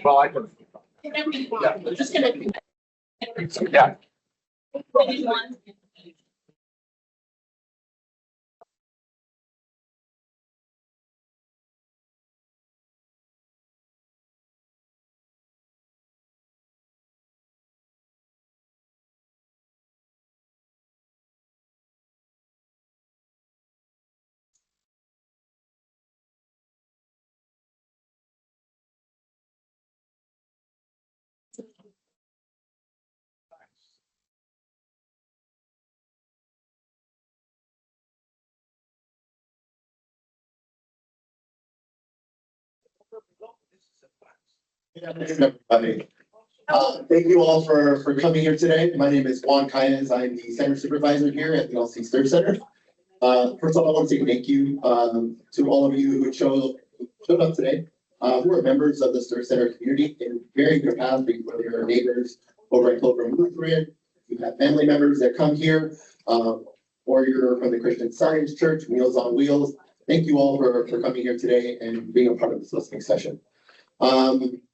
Well, I can. Whatever you want. We're just gonna. Yeah. Everybody. Thank you all for coming here today. My name is Juan Calles. I'm the center supervisor here at the Elsie Stuhr Center. First of all, I want to say thank you to all of you who showed up today, who are members of the Stuhr Center community in varying capacities, whether you're neighbors over at Pilgrim Lutheran, you have family members that come here, or you're from the Christian Science Church, Meals on Wheels. Thank you all for coming here today and being a part of this listening session.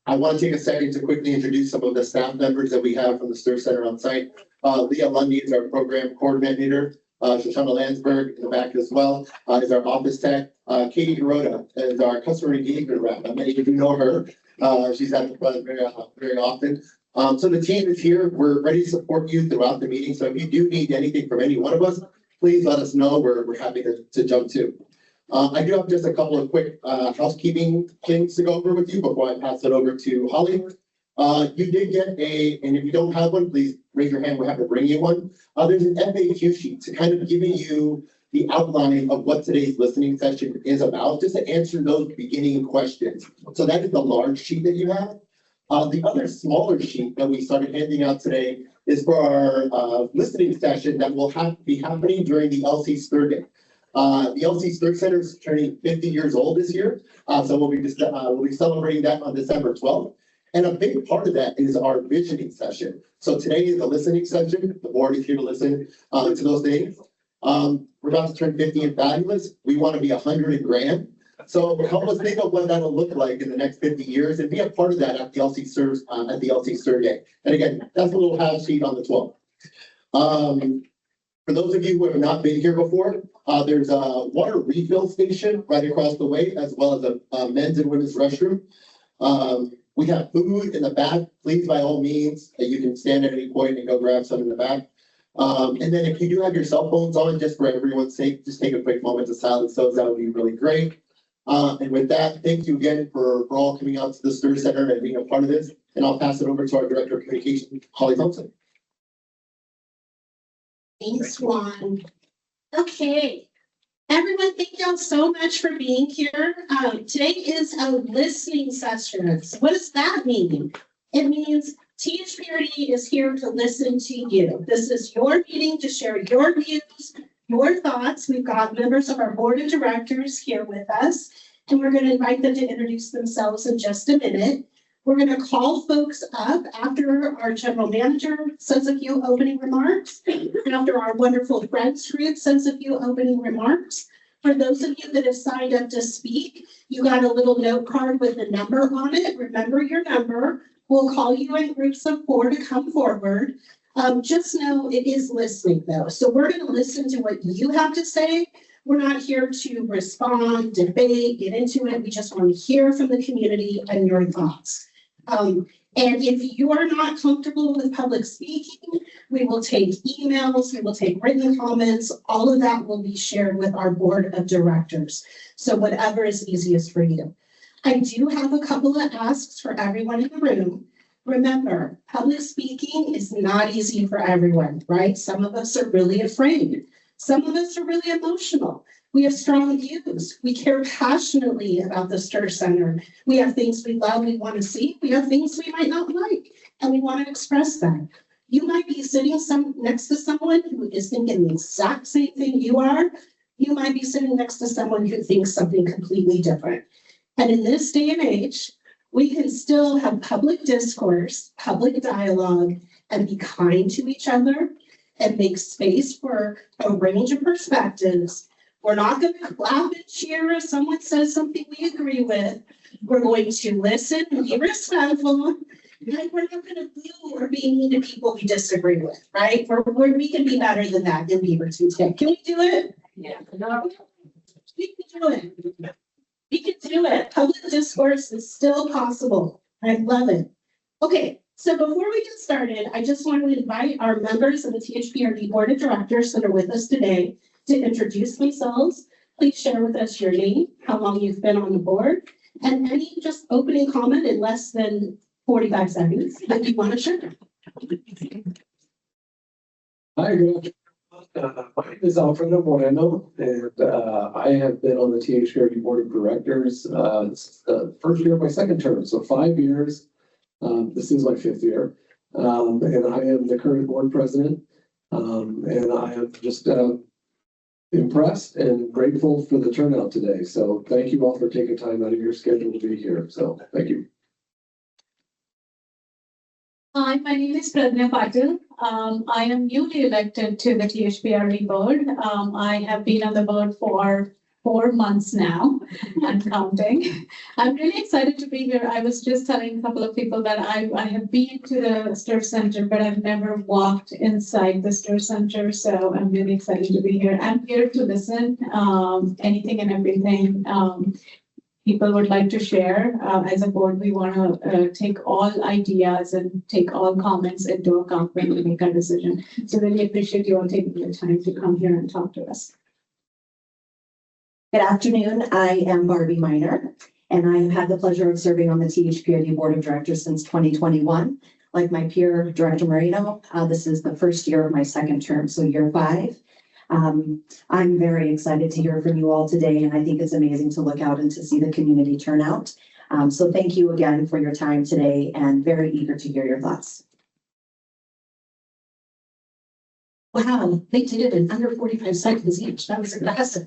I want to take a second to quickly introduce some of the staff members that we have from the Stuhr Center on site. Leah Lundy is our program coordinator. Shoshana Landsberg in the back as well is our office tech. Katie Hirota is our customer engagement rep. Many of you know her. She's at the front very often. So the team is here. We're ready to support you throughout the meeting. So if you do need anything from any one of us, please let us know. We're happy to jump to. I do have just a couple of quick housekeeping things to go over with you before I pass it over to Holly. You did get and if you don't have one, please raise your hand. We'll have to bring you one. There's an FAQ sheet to kind of giving you the outline of what today's listening session is about, just to answer those beginning questions. So that is the large sheet that you have. The other smaller sheet that we started handing out today is for our listening session that will be happening during the Elsie Stuhr Day. The Elsie Stuhr Center is turning 50 years old this year, so we'll be celebrating that on December 12th. And a big part of that is our visioning session. So today is the listening session. The board is here to listen to those things. We're about to turn 50 and fabulous. We want to be 100 and grand. So help us think of what that'll look like in the next 50 years and be a part of that at the Elsie Stuhr Day. And again, that's a little half sheet on the 12th. For those of you who have not been here before, there's a water refill station right across the way, as well as a men's and women's restroom. We have food in the back. Please, by all means, you can stand at any point and go grab some in the back. And then if you do have your cell phones on, just for everyone's sake, just take a quick moment to silence those. That would be really great. And with that, thank you again for all coming out to the Stuhr Center and being a part of this. And I'll pass it over to our Director of Communication, Holly Thompson. Thanks, Juan. Okay. Everyone, thank y'all so much for being here. Today is a listening session. So what does that mean? It means THPRD is here to listen to you. This is your meeting to share your views, your thoughts. We've got members of our board of directors here with us, and we're going to invite them to introduce themselves in just a minute. We're going to call folks up after our general manager says a few opening remarks, and after our wonderful friends group says a few opening remarks. For those of you that have signed up to speak, you got a little note card with a number on it. Remember your number. We'll call you in groups of 4 to come forward. Just know it is listening though. So we're going to listen to what you have to say. We're not here to respond, debate, get into it. We just want to hear from the community and your thoughts. And if you are not comfortable with public speaking, we will take emails, we will take written comments. All of that will be shared with our board of directors. So whatever is easiest for you. I do have a couple of asks for everyone in the room. Remember, public speaking is not easy for everyone, right? Some of us are really afraid. Some of us are really emotional. We have strong views. We care passionately about the Stuhr Center. We have things we love, we want to see. We have things we might not like, and we want to express that. You might be sitting next to someone who is thinking the exact same thing you are. You might be sitting next to someone who thinks something completely different. And in this day and age, we can still have public discourse, public dialogue, and be kind to each other and make space for a range of perspectives We're not going to clap and cheer if someone says something we agree with. We're going to listen and be respectful. And we're not going to boo or be mean to people we disagree with, right? We can be better than that in Beaverton today. Can we do it? Yeah. We can do it. We can do it. Public discourse is still possible. I love it. Okay, so before we get started, I just want to invite our members of the THPRD Board of Directors that are with us today to introduce themselves. Please share with us your name, how long you've been on the board, and any just opening comment in less than 45 seconds that you want to share. Hi, good afternoon. My name is Alfredo Moreno, and I have been on the THPRD Board of Directors since the first year of my second term, so 5 years. This is my 5th year, and I am the current board president. And I am just impressed and grateful for the turnout today. So thank you all for taking time out of your schedule to be here. So thank you. Hi, my name is Pradnya Patil. I am newly elected to the THPRD board. I have been on the board for 4 months now and counting. I'm really excited to be here. I was just telling a couple of people that I have been to the Stuhr Center, but I've never walked inside the Stuhr Center. So I'm really excited to be here. I'm here to listen, anything and everything. People would like to share. As a board, we want to take all ideas and take all comments into account when we make our decision. So really appreciate you all taking the time to come here and talk to us. Good afternoon. I am Barbie Miner, and I have had the pleasure of serving on the THPRD Board of Directors since 2021. Like my peer, Director Moreno, this is the first year of my second term, so year 5. I'm very excited to hear from you all today, and I think it's amazing to look out and to see the community turnout. So thank you again for your time today, and very eager to hear your thoughts. Wow, they did it in under 45 seconds each. That was impressive.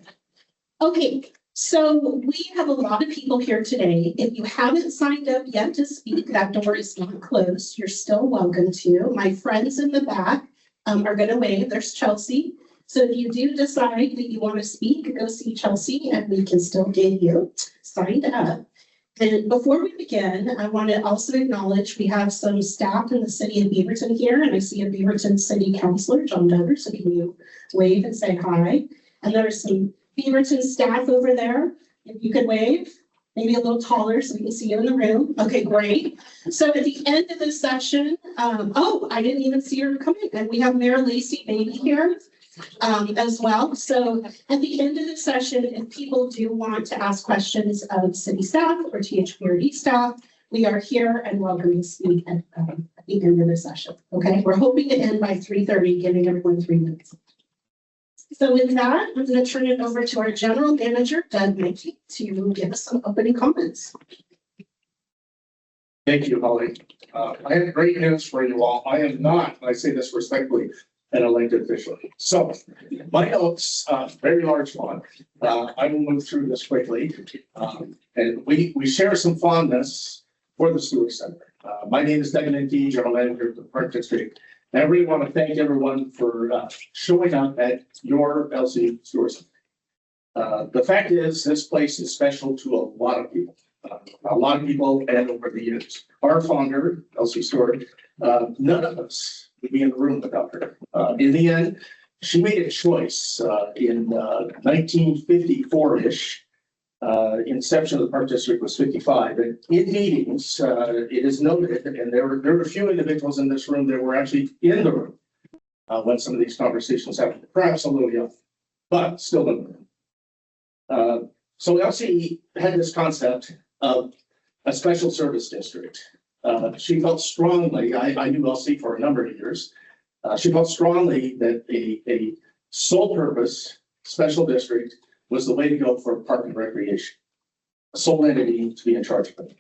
Okay, so we have a lot of people here today. If you haven't signed up yet to speak, that door is not closed. You're still welcome to. My friends in the back are going to wave. There's Chelsea. So if you do decide that you want to speak, go see Chelsea and we can still get you signed up. And before we begin, I want to also acknowledge we have some staff in the city of Beaverton here, and I see a Beaverton City Councilor, John Duggar, so can you wave and say hi? And there's some Beaverton staff over there. If you could wave, maybe a little taller so we can see you in the room. Okay, great. So at the end of this session, oh, I didn't even see her coming. And we have Mayor Lacey Baby here as well. So at the end of the session, if people do want to ask questions of city staff or THPRD staff, we are here and welcome to speak at the end of the session. Okay, we're hoping to end by 3:30, giving everyone 3 minutes. So with that, I'm going to turn it over to our general manager, Doug Mackey, to give us some opening comments. Thank you, Holly. I have great news for you all. I am not, and I say this respectfully, an elected official. So my notes, very large font. I will move through this quickly. And we share some fondness for the Stuhr Center. My name is Doug Mackey, general manager of the Park District. And I really want to thank everyone for showing up at your Elsie Stuhr Center. The fact is, this place is special to a lot of people. And over the years. Our founder, Elsie Stuhr, none of us would be in the room without her. In the end, she made a choice in 1954-ish. Inception of the Park District was 55. And in meetings, it is noted, and there were a few individuals in this room that were actually in the room when some of these conversations happened, perhaps a little young, but still in the room. So Elsie had this concept of a special service district. She felt strongly, I knew Elsie for a number of years, she felt strongly that a sole purpose special district was the way to go for park and recreation. A sole entity to be in charge of it.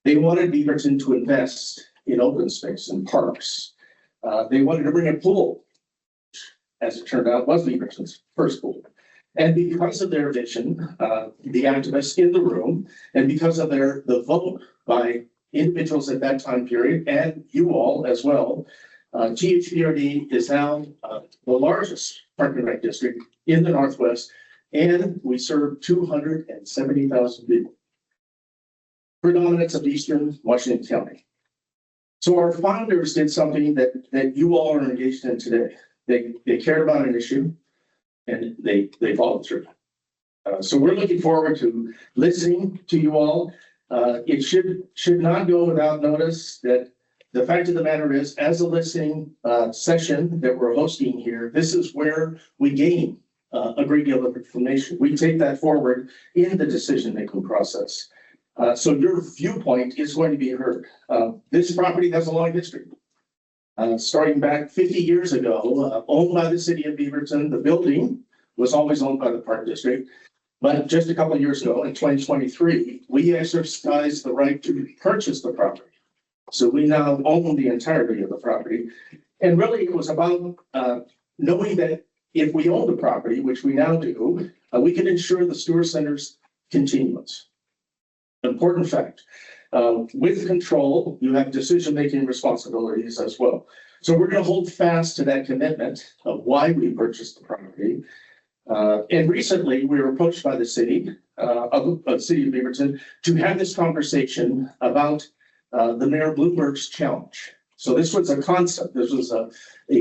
They wanted Beaverton to invest in open space and parks. They wanted to bring a pool, as it turned out, was Beaverton's first pool. And because of their vision, the activists in the room, and because of the vote by individuals at that time period, and you all as well, THPRD is now the largest park and rec district in the Northwest, and we serve 270,000 people. Predominance of Eastern Washington County. So our founders did something that you all are engaged in today. They cared about an issue and they followed through. So we're looking forward to listening to you all. It should not go without notice that the fact of the matter is, as a listening session that we're hosting here, this is where we gain a great deal of information. We take that forward in the decision-making process. So your viewpoint is going to be heard. This property has a long history. Starting back 50 years ago, owned by the city of Beaverton, the building was always owned by the Park District. But just a couple of years ago, in 2023, we exercised the right to purchase the property. So we now own the entirety of the property. And really, it was about knowing that if we own the property, which we now do, we can ensure the Stuhr Center's continuance. Important fact. With control, you have decision-making responsibilities as well. So we're going to hold fast to that commitment of why we purchased the property. And recently, we were approached by the city of Beaverton to have this conversation about the Mayor Bloomberg's challenge. So this was a concept. This was a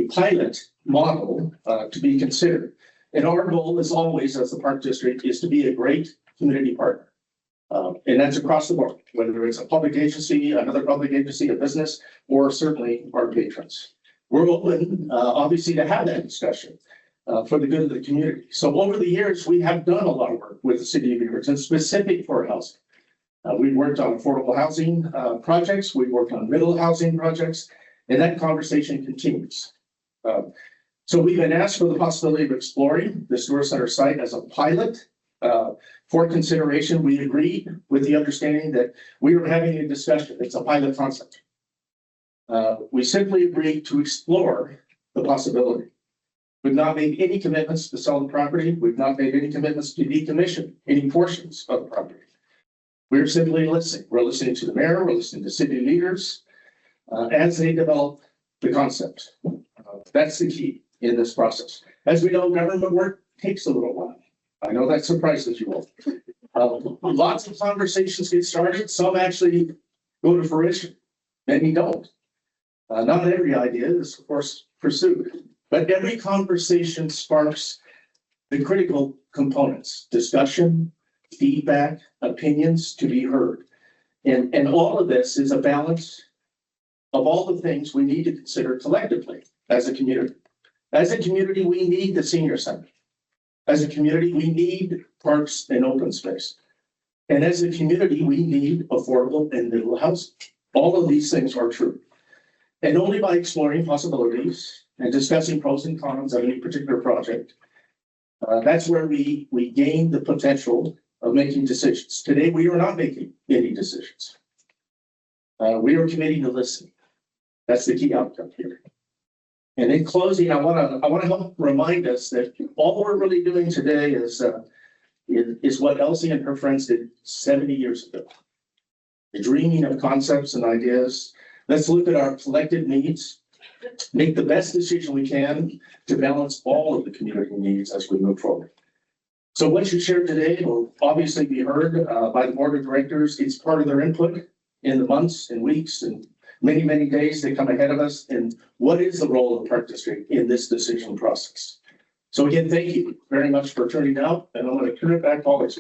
pilot model to be considered. And our goal, as always, as the Park District, is to be a great community partner. And that's across the board, whether it's a public agency, another public agency, a business, or certainly our patrons. We're open, obviously, to have that discussion for the good of the community. So over the years, we have done a lot of work with the city of Beaverton, specific for housing. We've worked on affordable housing projects. We've worked on middle housing projects, and that conversation continues. So we've been asked for the possibility of exploring the Stuhr Center site as a pilot. For consideration, we agreed with the understanding that we were having a discussion. It's a pilot concept. We simply agreed to explore the possibility. We've not made any commitments to sell the property. We've not made any commitments to decommission any portions of the property. We're simply listening. We're listening to the mayor. We're listening to city leaders as they develop the concept. That's the key in this process. As we know, government work takes a little while. I know that surprises you all. Lots of conversations get started. Some actually go to fruition. Many don't. Not every idea is, of course, pursued. But every conversation sparks the critical components: discussion, feedback, opinions to be heard. And all of this is a balance of all the things we need to consider collectively as a community. As a community, we need the senior center. As a community, we need parks and open space. And as a community, we need affordable and middle housing. All of these things are true. And only by exploring possibilities and discussing pros and cons of any particular project, that's where we gain the potential of making decisions. Today, we are not making any decisions. We are committing to listening. That's the key outcome here. And in closing, I want to help remind us that all we're really doing today is what Elsie and her friends did 70 years ago. The dreaming of concepts and ideas. Let's look at our collective needs, make the best decision we can to balance all of the community needs as we move forward. So what you shared today will obviously be heard by the board of directors. It's part of their input in the months and weeks and many, many days that come ahead of us. And what is the role of the Park District in this decision process? So again, thank you very much for turning out, and I'm going to turn it back to Always.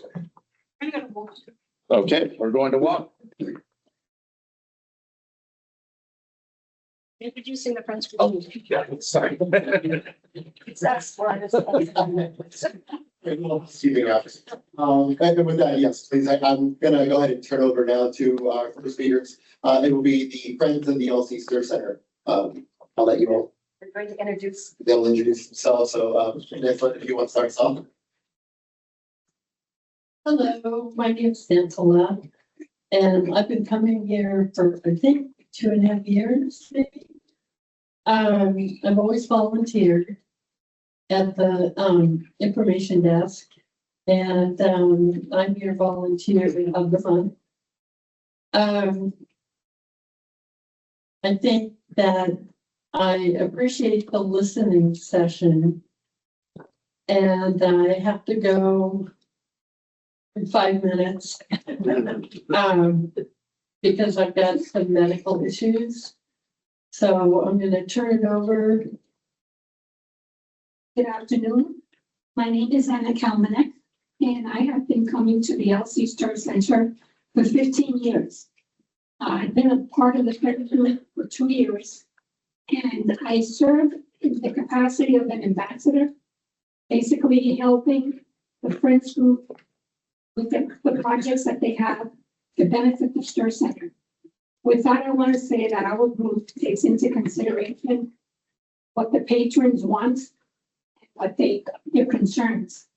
Okay, we're going to walk. Introducing the French. Oh, yeah, sorry. That's what Keeping up. And with that, yes, please, I'm gonna go ahead and turn over now to our first speakers. It will be the Friends of the Elsie Stuhr Center. I'll let you all, We're going to introduce. they'll introduce themselves. So, Nicola, if you want to start us off. Hello, my name's Santala, and I've been coming here for, I think, 2.5 years, maybe. I've always volunteered at the information desk, and I'm your volunteer of the month. I think that I appreciate the listening session And I have to go in 5 minutes. Because I've got some medical issues. So I'm gonna turn it over. Good afternoon. My name is Anna Kalmanek, and I have been coming to the Elsie Stuhr Center for 15 years. I've been a part of the credit group for 2 years, and I serve in the capacity of an ambassador, basically helping the Friends Group with the projects that they have to benefit the Stuhr Center. With that, I want to say that our group takes into consideration what the patrons want, what their concerns.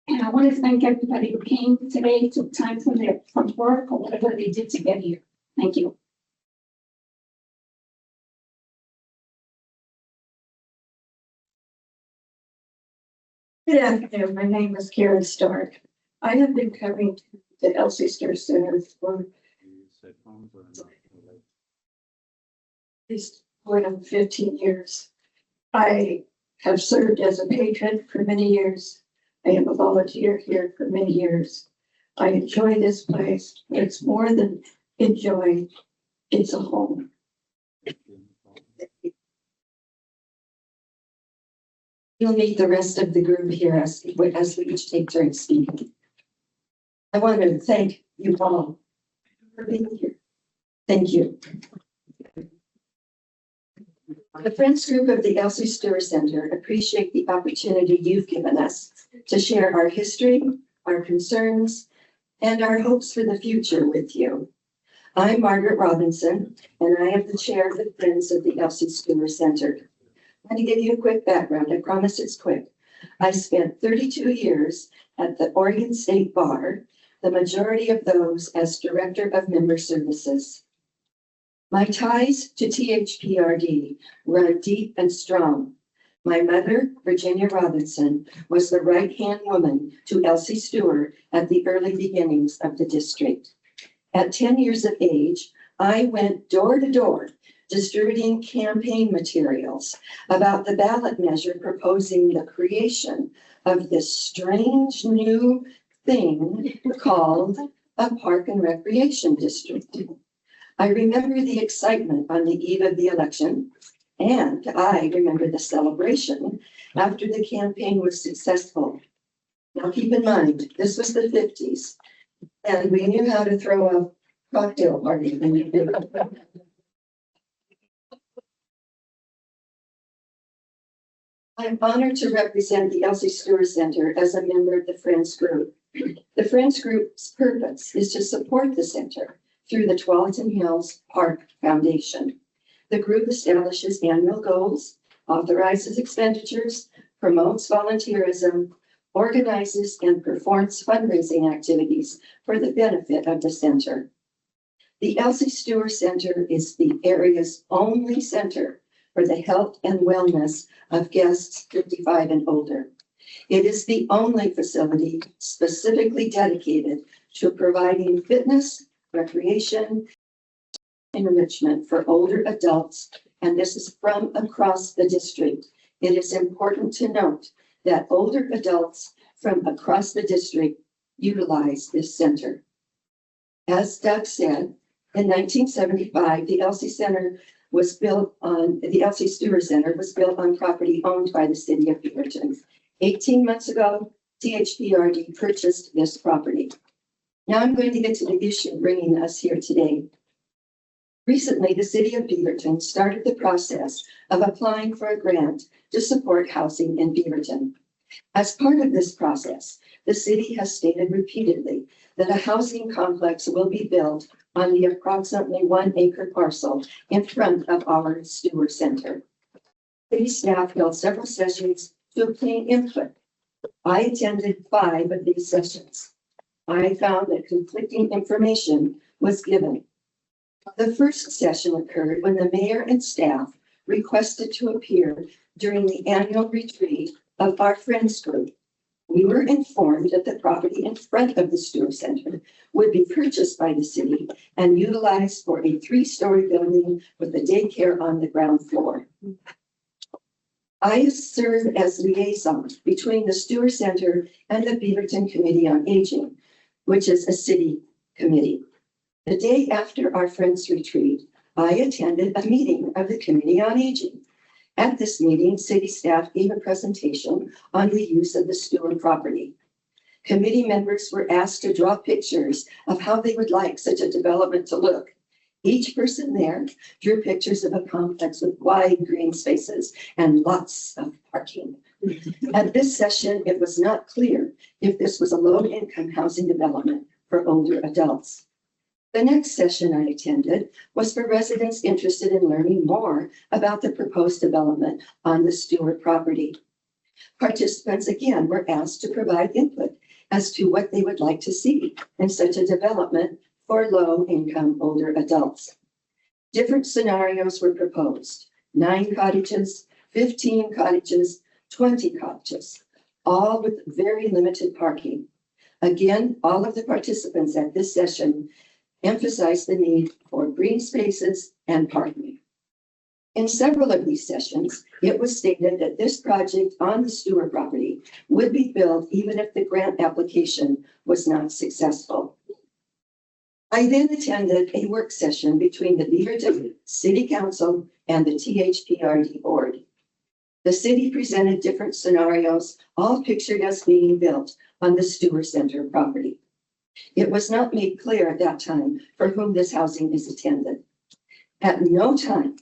And I want to thank everybody who came today, took time from work or whatever they did to get here. Thank you. Good afternoon. My name is Karen Stark. I have been coming to the Elsie Stuhr Center for at least more than 15 years. I have served as a patron for many years. I am a volunteer here for many years. I enjoy this place. It's more than enjoy. It's a home. You'll meet the rest of the group here as we each take turns speaking. I want to thank you all for being here. Thank you. The Friends Group of the Elsie Stuhr Center appreciate the opportunity you've given us to share our history, our concerns, and our hopes for the future with you. I'm Margaret Robinson, and I am the chair of the Friends of the Elsie Stuhr Center. I'm going to give you a quick background. I promise it's quick. I spent 32 years at the Oregon State Bar, the majority of those as Director of Member Services. My ties to THPRD run deep and strong. My mother, Virginia Robinson, was the right-hand woman to Elsie Stuhr at the early beginnings of the district. At 10 years of age, I went door to door distributing campaign materials about the ballot measure proposing the creation of this strange new thing called a park and recreation district. I remember the excitement on the eve of the election, and I remember the celebration after the campaign was successful. Now keep in mind, this was the 50s, and we knew how to throw a cocktail party. I'm honored to represent the Elsie Stuhr Center as a member of the Friends Group. The Friends Group's purpose is to support the center through the Tualatin Hills Park Foundation. The group establishes annual goals, authorizes expenditures, promotes volunteerism, organizes and performs fundraising activities for the benefit of the center. The Elsie Stuhr Center is the area's only center for the health and wellness of guests 55 and older. It is the only facility specifically dedicated to providing fitness, recreation, and enrichment for older adults, and this is from across the district. It is important to note that older adults from across the district utilize this center. As Doug said, in 1975, the Elsie Stuhr Center was built on property owned by the city of Beaverton. 18 months ago, THPRD purchased this property. Now I'm going to get to the issue bringing us here today. Recently, the city of Beaverton started the process of applying for a grant to support housing in Beaverton. As part of this process, the city has stated repeatedly that a housing complex will be built on the approximately 1 acre parcel in front of our Stuhr Center. City staff held several sessions to obtain input. I attended 5 of these sessions. I found that conflicting information was given. The first session occurred when the mayor and staff requested to appear during the annual retreat of our Friends Group. We were informed that the property in front of the Stuhr Center would be purchased by the city and utilized for a 3-story building with a daycare on the ground floor. I serve as liaison between the Stuhr Center and the Beaverton Committee on Aging, which is a city committee. The day after our Friends Retreat, I attended a meeting of the Committee on Aging. At this meeting, city staff gave a presentation on the use of the Stuhr property. Committee members were asked to draw pictures of how they would like such a development to look. Each person there drew pictures of a complex with wide green spaces and lots of parking. At this session, it was not clear if this was a low-income housing development for older adults. The next session I attended was for residents interested in learning more about the proposed development on the Stuhr property. Participants again were asked to provide input as to what they would like to see in such a development for low-income older adults. Different scenarios were proposed: 9 cottages, 15 cottages, 20 cottages, all with very limited parking. Again, all of the participants at this session emphasized the need for green spaces and parking. In several of these sessions, it was stated that this project on the Stuhr property would be built even if the grant application was not successful. I then attended a work session between the Beaverton City Council and the THPRD board. The city presented different scenarios, all pictured as being built on the Stuhr Center property. It was not made clear at that time for whom this housing is intended. At no time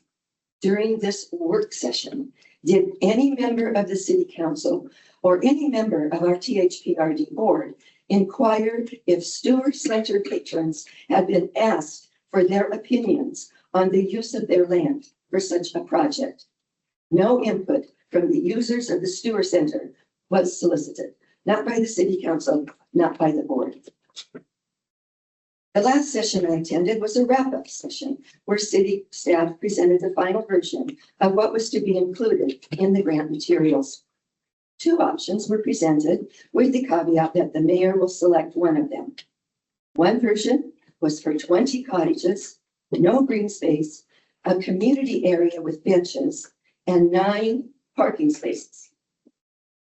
during this work session did any member of the city council or any member of our THPRD board inquire if Stuhr Center patrons had been asked for their opinions on the use of their land for such a project. No input from the users of the Stuhr Center was solicited, not by the city council, not by the board. The last session I attended was a wrap-up session where city staff presented the final version of what was to be included in the grant materials. 2 options were presented with the caveat that the mayor will select one of them. One version was for 20 cottages, no green space, a community area with benches, and 9 parking spaces.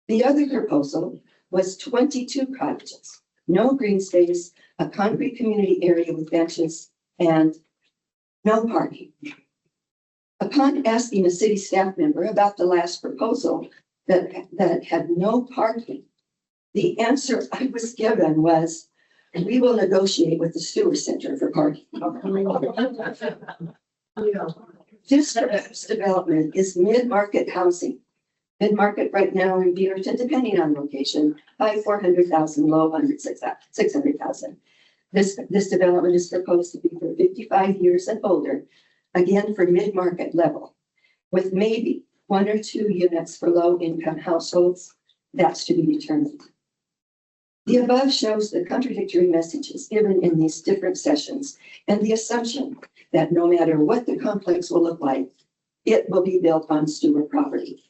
The other proposal was 22 cottages, no green space, a concrete community area with benches, and no parking. Upon asking a city staff member about the last proposal that had no parking, the answer I was given was, "We will negotiate with the Stuhr Center for parking." This proposed development is mid-market housing. Mid-market right now in Beaverton, depending on location, high 400,000, low 600,000. This development is proposed to be for 55 years and older, again for mid-market level, with maybe 1 or 2 units for low-income households. That's to be determined. The above shows the contradictory messages given in these different sessions and the assumption that no matter what the complex will look like, it will be built on Stuhr property.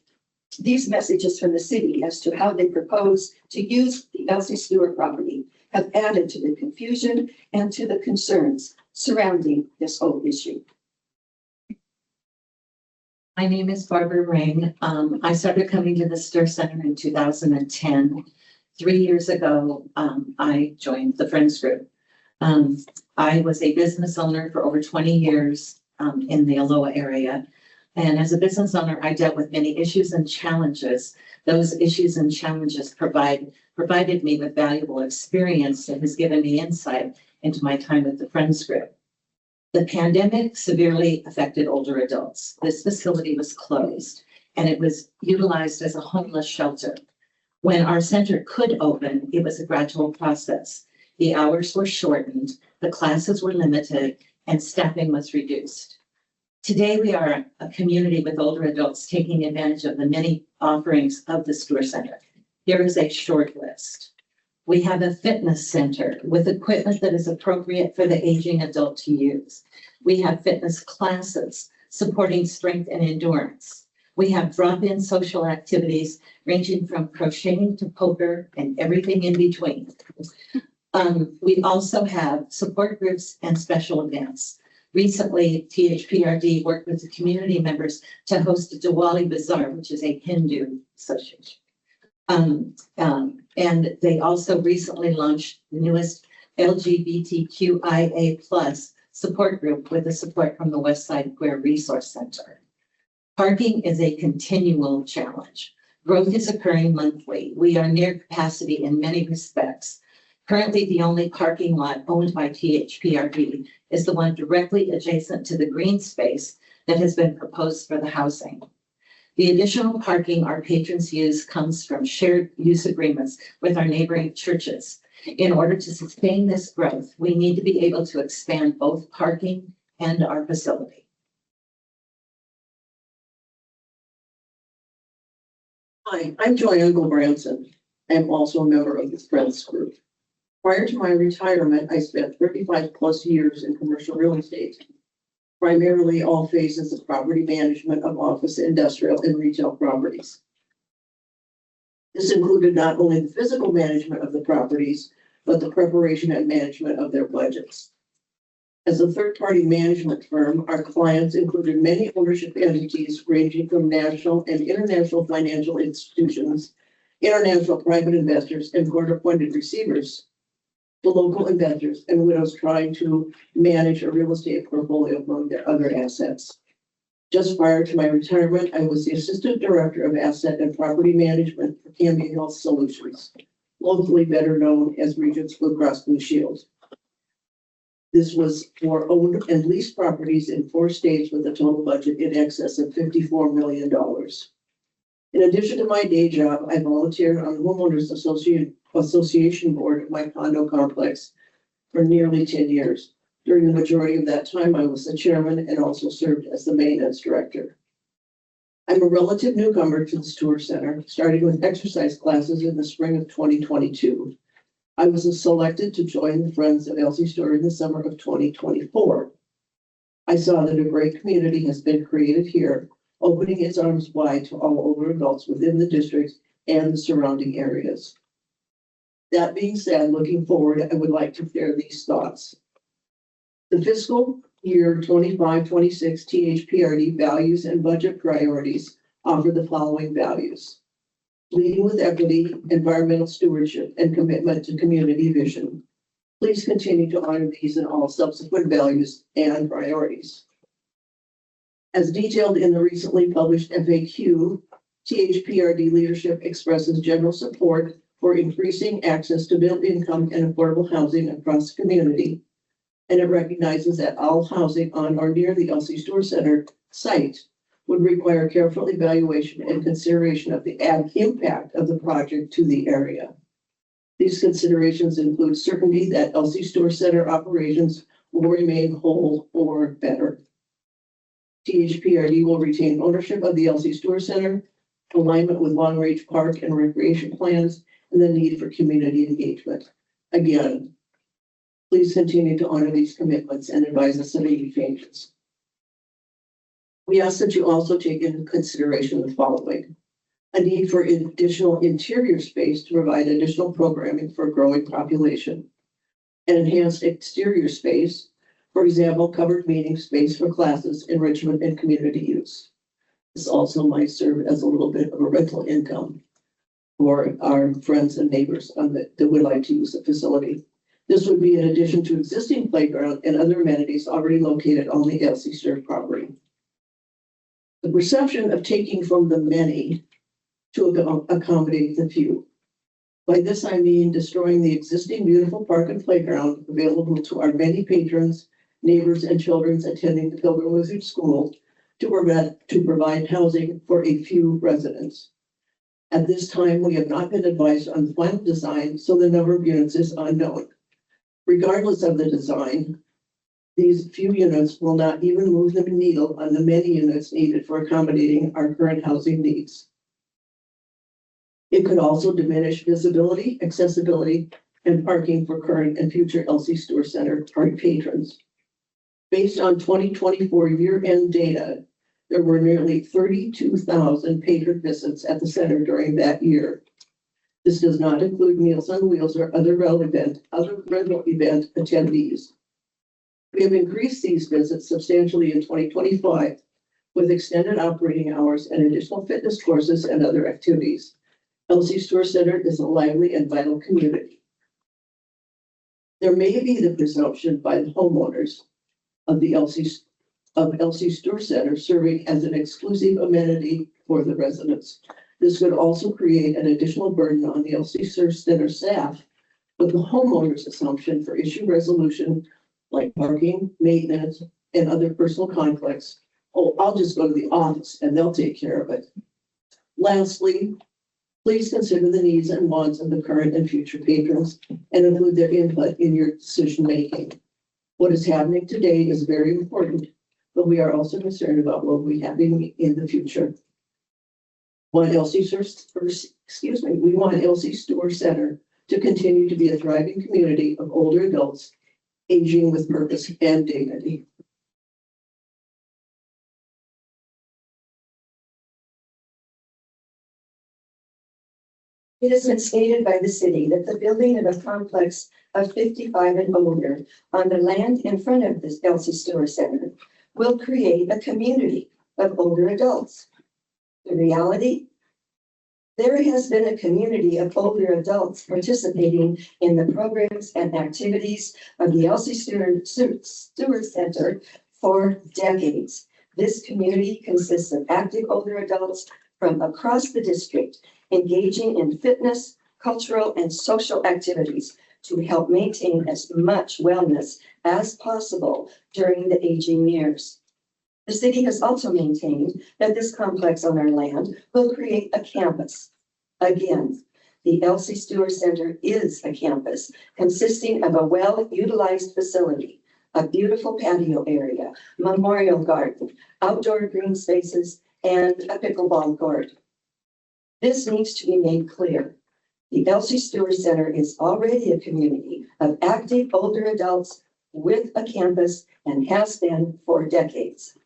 These messages from the city as to how they propose to use the Elsie Stuhr property have added to the confusion and to the concerns surrounding this whole issue. My name is Barbara Ring. I started coming to the Stuhr Center in 2010. 3 years ago, I joined the Friends Group. I was a business owner for over 20 years in the Aloha area. And as a business owner, I dealt with many issues and challenges. Those issues and challenges provided me with valuable experience that has given me insight into my time with the Friends Group. The pandemic severely affected older adults. This facility was closed and it was utilized as a homeless shelter. When our center could open, it was a gradual process. The hours were shortened, the classes were limited, and staffing was reduced. Today, we are a community with older adults taking advantage of the many offerings of the Stuhr Center. Here is a short list. We have a fitness center with equipment that is appropriate for the aging adult to use. We have fitness classes supporting strength and endurance. We have drop-in social activities ranging from crocheting to poker and everything in between. We also have support groups and special events. Recently, THPRD worked with the community members to host a Diwali Bazaar, which is a Hindu association. And they also recently launched the newest LGBTQIA+ support group with the support from the West Side Queer Resource Center. Parking is a continual challenge. Growth is occurring monthly. We are near capacity in many respects. Currently, the only parking lot owned by THPRD is the one directly adjacent to the green space that has been proposed for the housing. The additional parking our patrons use comes from shared use agreements with our neighboring churches. In order to sustain this growth, we need to be able to expand both parking and our facility. Hi, I'm Joanne Gilbranson. I am also a member of this Friends group. Prior to my retirement, I spent 35 plus years in commercial real estate, primarily all phases of property management of office, industrial, and retail properties. This included not only the physical management of the properties, but the preparation and management of their budgets. As a third-party management firm, our clients included many ownership entities ranging from national and international financial institutions, international private investors, and court-appointed receivers, to local investors and widows trying to manage a real estate portfolio among their other assets. Just prior to my retirement, I was the Assistant Director of Asset and Property Management for Cambia Health Solutions, locally better known as Regents Blue Cross Blue Shield. This was for owned and leased properties in 4 states with a total budget in excess of $54 million. In addition to my day job, I volunteered on the Homeowners Association board at my condo complex for nearly 10 years. During the majority of that time, I was the chairman and also served as the maintenance director. I'm a relative newcomer to the Stuhr Center, starting with exercise classes in the spring of 2022. I was selected to join the Friends of Elsie Stuhr in the summer of 2024. I saw that a great community has been created here, opening its arms wide to all older adults within the district and the surrounding areas. That being said, looking forward, I would like to share these thoughts. The fiscal year 25-26 THPRD values and budget priorities offer the following values: leading with equity, environmental stewardship, and commitment to community vision. Please continue to honor these and all subsequent values and priorities. As detailed in the recently published FAQ, THPRD leadership expresses general support for increasing access to middle income and affordable housing across the community, and it recognizes that all housing on or near the Elsie Stuhr Center site would require careful evaluation and consideration of the impact of the project to the area. These considerations include certainty that Elsie Stuhr Center operations will remain whole or better. THPRD will retain ownership of the Elsie Stuhr Center, alignment with long-range park and recreation plans, and the need for community engagement. Again, please continue to honor these commitments and advise us of any changes. We ask that you also take into consideration the following: a need for additional interior space to provide additional programming for a growing population, an enhanced exterior space, for example, covered meeting space for classes, enrichment, and community use. This also might serve as a little bit of a rental income for our friends and neighbors that would like to use the facility. This would be in addition to existing playground and other amenities already located on the Elsie Stuhr property. The perception of taking from the many to accommodate the few. By this, I mean destroying the existing beautiful park and playground available to our many patrons, neighbors, and children attending the Pilgrim Lutheran School to provide housing for a few residents. At this time, we have not been advised on the final design, so the number of units is unknown. Regardless of the design, these few units will not even move the needle on the many units needed for accommodating our current housing needs. It could also diminish visibility, accessibility, and parking for current and future Elsie Stuhr Center patrons. Based on 2024 year-end data, there were nearly 32,000 patron visits at the center during that year. This does not include Meals on Wheels or other rental event attendees. We have increased these visits substantially in 2025 with extended operating hours and additional fitness courses and other activities. Elsie Stuhr Center is a lively and vital community. There may be the presumption by the homeowners of Elsie Stuhr Center serving as an exclusive amenity for the residents. This could also create an additional burden on the Elsie Stuhr Center staff with the homeowner's assumption for issue resolution like parking, maintenance, and other personal conflicts. Oh, I'll just go to the office and they'll take care of it. Lastly, please consider the needs and wants of the current and future patrons and include their input in your decision making. What is happening today is very important, but we are also concerned about what we have in the future. We want Elsie Stuhr Center to continue to be a thriving community of older adults aging with purpose and dignity. It has been stated by the city that the building of a complex of 55 and older on the land in front of this Elsie Stuhr Center will create a community of older adults. The reality, there has been a community of older adults participating in the programs and activities of the Elsie Stuhr Center for decades. This community consists of active older adults from across the district, engaging in fitness, cultural, and social activities to help maintain as much wellness as possible during the aging years. The city has also maintained that this complex on our land will create a campus. Again, the Elsie Stuhr Center is a campus consisting of a well-utilized facility, a beautiful patio area, memorial garden, outdoor green spaces, and a pickleball court. This needs to be made clear. The Elsie Stuhr Center is already a community of active older adults with a campus and has been for decades.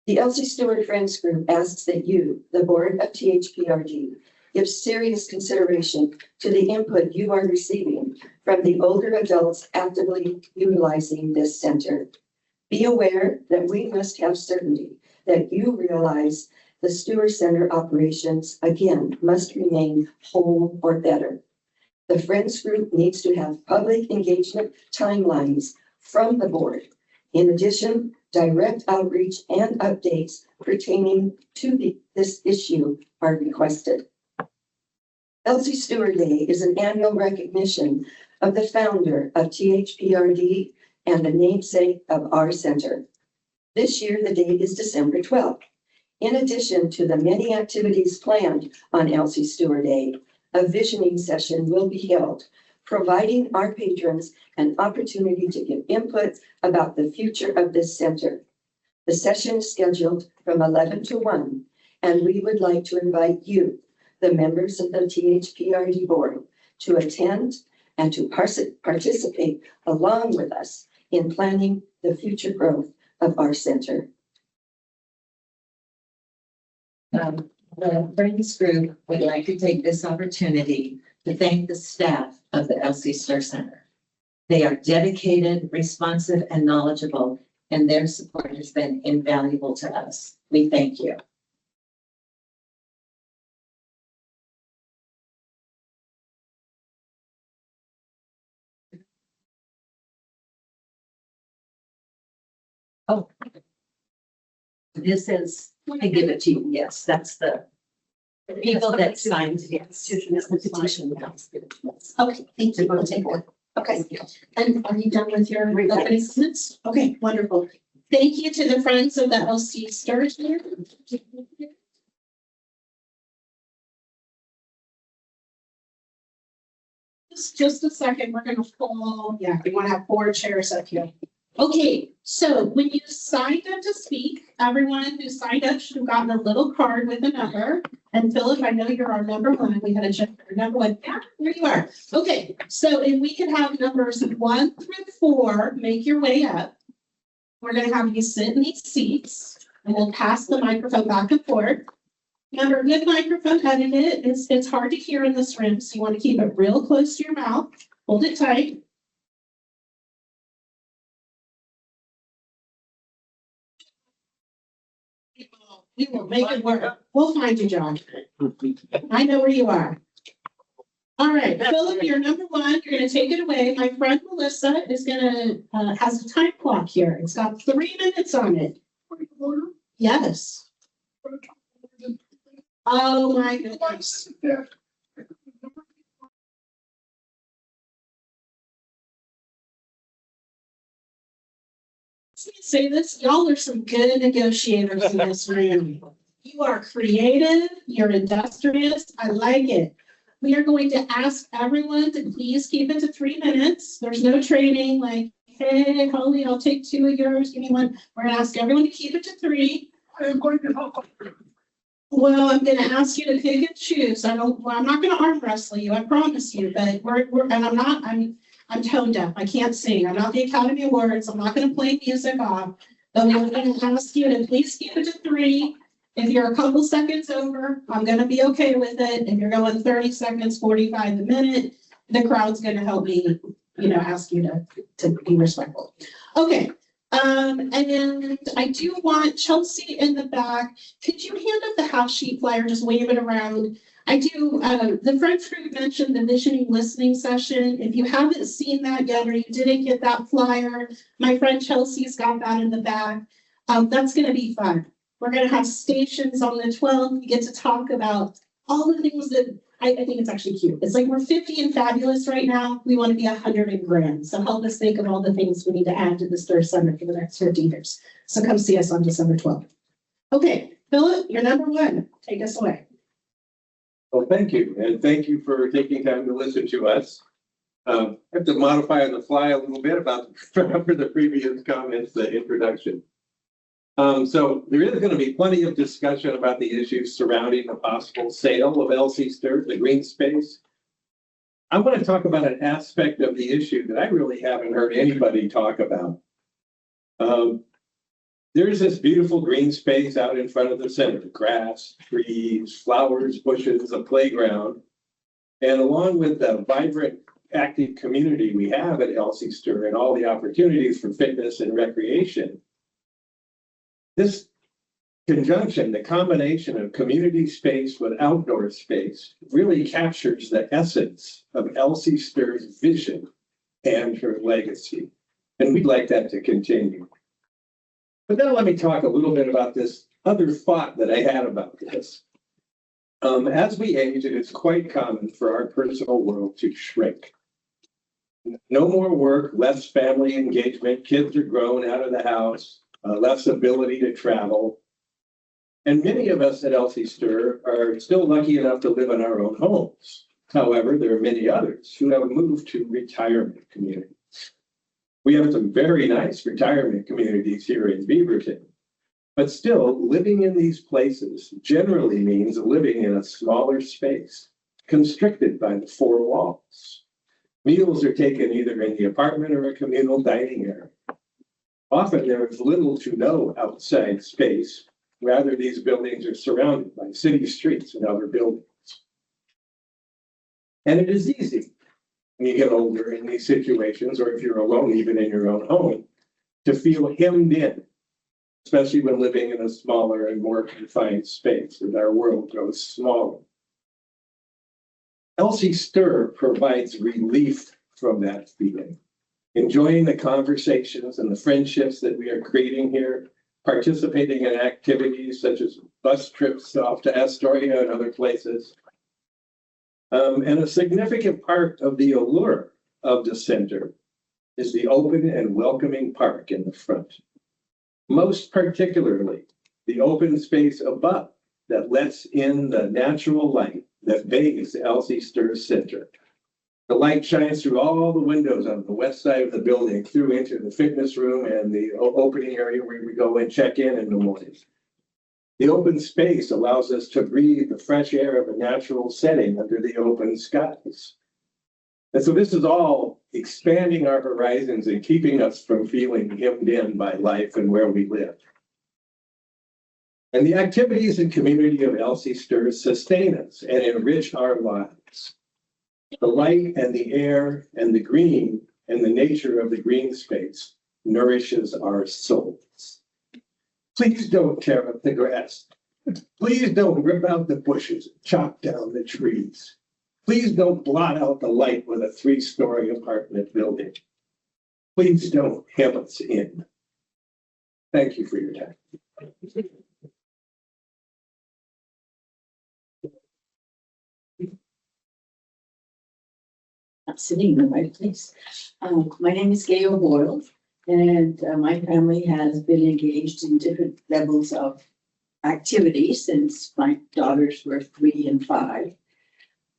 The Elsie Stuhr Friends Group asks that you, the board of THPRD, give serious consideration to the input you are receiving from the older adults actively utilizing this center. Be aware that we must have certainty that you realize the Stuhr Center operations, again, must remain whole or better. The Friends Group needs to have public engagement timelines from the board. In addition, direct outreach and updates pertaining to this issue are requested. Elsie Stuhr Day is an annual recognition of the founder of THPRD and the namesake of our center. This year, the date is December 12th. In addition to the many activities planned on Elsie Stuhr Day, a visioning session will be held, providing our patrons an opportunity to give input about the future of this center. The session is scheduled from 11 to 1, and we would like to invite you, the members of the THPRD board, to attend and to participate along with us in planning the future growth of our center. The Friends Group would like to take this opportunity to thank the staff of the Elsie Stuhr Center. They are dedicated, responsive, and knowledgeable, and their support has been invaluable to us. We thank you. Oh, this is, I give it to you. Yes, that's the people that signed yes. The petition. Okay, thank you. We'll take one. Okay, and are you done with your opening statements? Okay, wonderful. Thank you to the Friends of the Elsie Stuhr Center. Just a second, we're gonna pull, yeah, we wanna have 4 chairs up here. Okay, so when you signed up to speak, everyone who signed up should have gotten a little card with a number. And Philip, I know you're our number 1. We had a check for number 1. Yeah, there you are. Okay, so if we could have numbers 1 through 4, make your way up. We're gonna have you sit in these seats and we'll pass the microphone back and forth. Remember, good microphone etiquette. It's hard to hear in this room, so you want to keep it real close to your mouth. Hold it tight. We will make it work. We'll find you, John. I know where you are. All right, Philip, you're number one. You're gonna take it away. My friend Melissa is gonna, has a time clock here. It's got 3 minutes on it. Yes. Oh, my goodness. Say this, y'all are some good negotiators in this room. You are creative, you're industrious, I like it. We are going to ask everyone to please keep it to 3 minutes. There's no training like, hey, Holly, I'll take 2 of yours, give me one. We're gonna ask everyone to keep it to 3. I am going to help. Well, I'm gonna ask you to pick and choose. I'm not gonna arm wrestle you, I promise you, but I'm tone deaf. I can't sing. I'm not the Academy Awards. I'm not gonna play music off. But we're gonna ask you to please keep it to 3. If you're a couple seconds over, I'm gonna be okay with it. If you're going 30 seconds, 45 a minute, the crowd's gonna help me, ask you to be respectful. Okay. And I do want Chelsea in the back. Could you hand up the half sheet flyer, just wave it around? I do, the Friends group mentioned the visioning listening session. If you haven't seen that yet, or you didn't get that flyer, my friend Chelsea's got that in the back. That's gonna be fun. We're gonna have stations on the 12th. We get to talk about all the things that I think it's actually cute. It's like we're 50 and fabulous right now. We want to be 100 and grand. So help us think of all the things we need to add to the Stuhr Center for the next 50 years. So come see us on December 12th. Okay, Philip, you're number one. Take us away. Well, thank you. And thank you for taking time to listen to us. I have to modify on the fly a little bit about for the previous comments, the introduction. So there is going to be plenty of discussion about the issues surrounding the possible sale of Elsie Stuhr, the green space. I want to talk about an aspect of the issue that I really haven't heard anybody talk about. There's this beautiful green space out in front of the center, grass, trees, flowers, bushes, a playground. And along with the vibrant, active community we have at Elsie Stuhr and all the opportunities for fitness and recreation, this conjunction, the combination of community space with outdoor space, really captures the essence of Elsie Stuhr's vision and her legacy. And we'd like that to continue. But then let me talk a little bit about this other thought that I had about this. As we age, it is quite common for our personal world to shrink. No more work, less family engagement, kids are grown out of the house, less ability to travel. And many of us at Elsie Stuhr are still lucky enough to live in our own homes. However, there are many others who have moved to retirement communities. We have some very nice retirement communities here in Beaverton, but still living in these places generally means living in a smaller space, constricted by the 4 walls. Meals are taken either in the apartment or a communal dining area. Often there is little to no outside space. Rather, these buildings are surrounded by city streets and other buildings. And it is easy when you get older in these situations, or if you're alone, even in your own home, to feel hemmed in, especially when living in a smaller and more confined space as our world grows smaller. Elsie Stuhr provides relief from that feeling. Enjoying the conversations and the friendships that we are creating here, participating in activities such as bus trips off to Astoria and other places. And a significant part of the allure of the center is the open and welcoming park in the front. Most particularly, the open space above that lets in the natural light that bathes Elsie Stuhr Center. The light shines through all the windows on the west side of the building, through into the fitness room and the opening area where we go and check in the morning. The open space allows us to breathe the fresh air of a natural setting under the open skies. And so this is all expanding our horizons and keeping us from feeling hemmed in by life and where we live. And the activities and community of Elsie Stuhr sustain us and enrich our lives. The light and the air and the green and the nature of the green space nourishes our souls. Please don't tear up the grass. Please don't rip out the bushes, chop down the trees. Please don't blot out the light with a 3-story apartment building. Please don't hem us in. Thank you for your time. Not sitting in the right place. My name is Gail Boyle, and my family has been engaged in different levels of activity since my daughters were 3 and 5.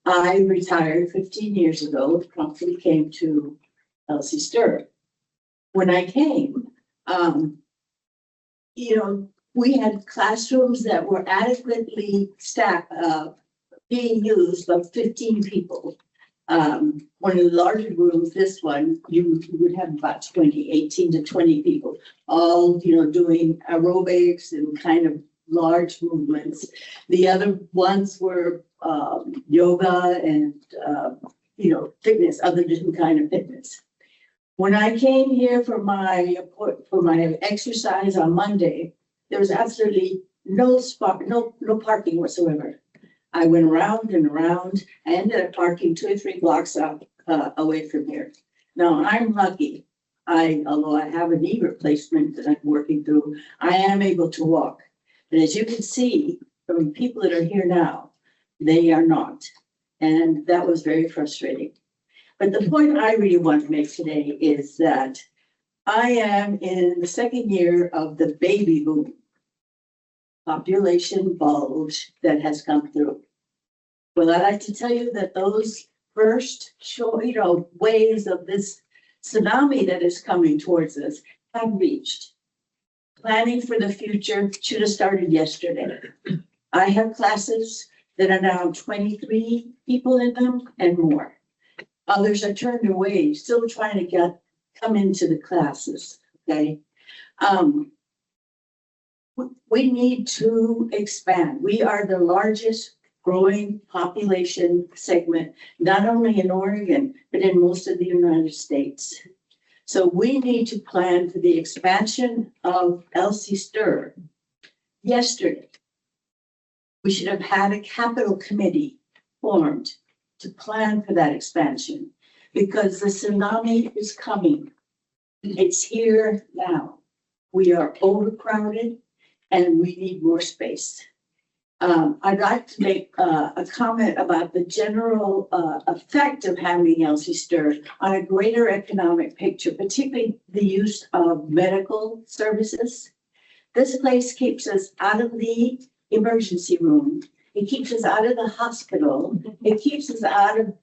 I retired 15 years ago, promptly came to Elsie Stuhr. When I came, we had classrooms that were adequately being used by 15 people. One of the larger rooms, this one, you would have about 18 to 20 people, all, doing aerobics and kind of large movements. The other ones were yoga and, fitness, other different kind of fitness. When I came here for my exercise on Monday, there was absolutely no parking whatsoever. I went around and around. I ended up parking 2 or 3 blocks away from here. Now I'm lucky. Although I have a knee replacement that I'm working through, I am able to walk. And as you can see from people that are here now, they are not. And that was very frustrating. But the point I really want to make today is that I am in the 2nd year of the baby boom population bulge that has come through. Well, I'd like to tell you that those first waves of this tsunami that is coming towards us have reached. Planning for the future should have started yesterday. I have classes that are now 23 people in them and more. Others are turned away, still trying to come into the classes, okay? We need to expand. We are the largest growing population segment, not only in Oregon, but in most of the United States. So we need to plan for the expansion of Elsie Stuhr. Yesterday, we should have had a capital committee formed to plan for that expansion because the tsunami is coming. It's here now. We are overcrowded and we need more space. I'd like to make a comment about the general effect of having Elsie Stuhr on a greater economic picture, particularly the use of medical services. This place keeps us out of the emergency room. It keeps us out of the hospital. It keeps us out of,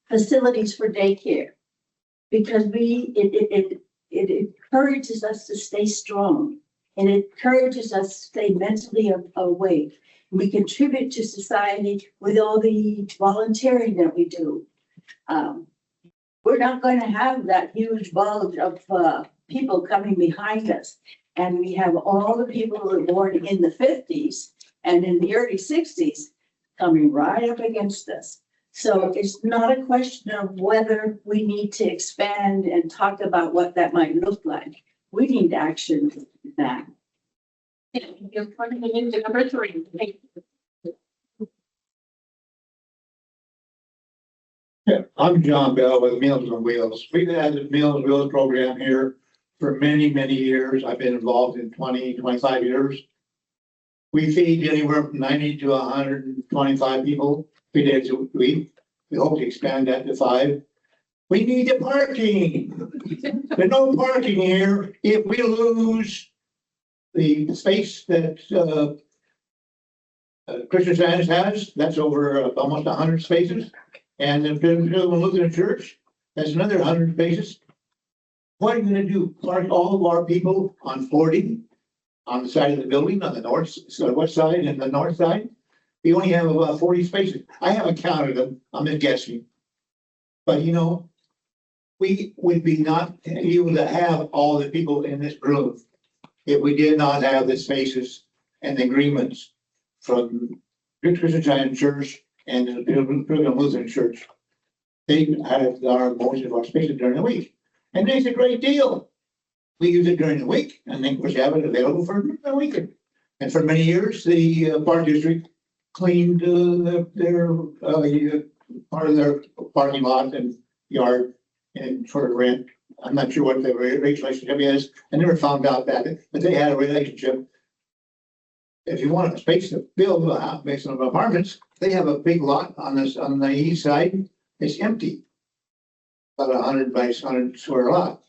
facilities for daycare because it encourages us to stay strong and it encourages us to stay mentally awake. We contribute to society with all the volunteering that we do. We're not going to have that huge bulge of people coming behind us. And we have all the people who were born in the 50s and in the early 60s coming right up against us. So it's not a question of whether we need to expand and talk about what that might look like. We need action now. You're putting it into number 3. Yeah, I'm John Bell with Meals on Wheels. We've had the Meals on Wheels program here for many, many years. I've been involved in 25 years. We feed anywhere from 90 to 125 people 3 days a week. We hope to expand that to 5. We need the parking. There's no parking here. If we lose the space that Christian Science has, that's over almost 100 spaces. And if we're looking at church, that's another 100 spaces. What are you going to do? Park all of our people on 40 on the side of the building, on the west side and the north side? We only have about 40 spaces. I haven't counted them. I'm just guessing. But we would be not able to have all the people in this room if we did not have the spaces and the agreements from Christian Science Church and the Pilgrim Lutheran Church. They have most of our spaces during the week. And it's a great deal. We use it during the week and then we have it available for the weekend. And for many years, the park district cleaned their part of their parking lot and yard and for rent. I'm not sure what the relationship is. I never found out that, but they had a relationship. If you want a space to build a house based on apartments, they have a big lot on the east side. It's empty. About 100 by 100 square lot.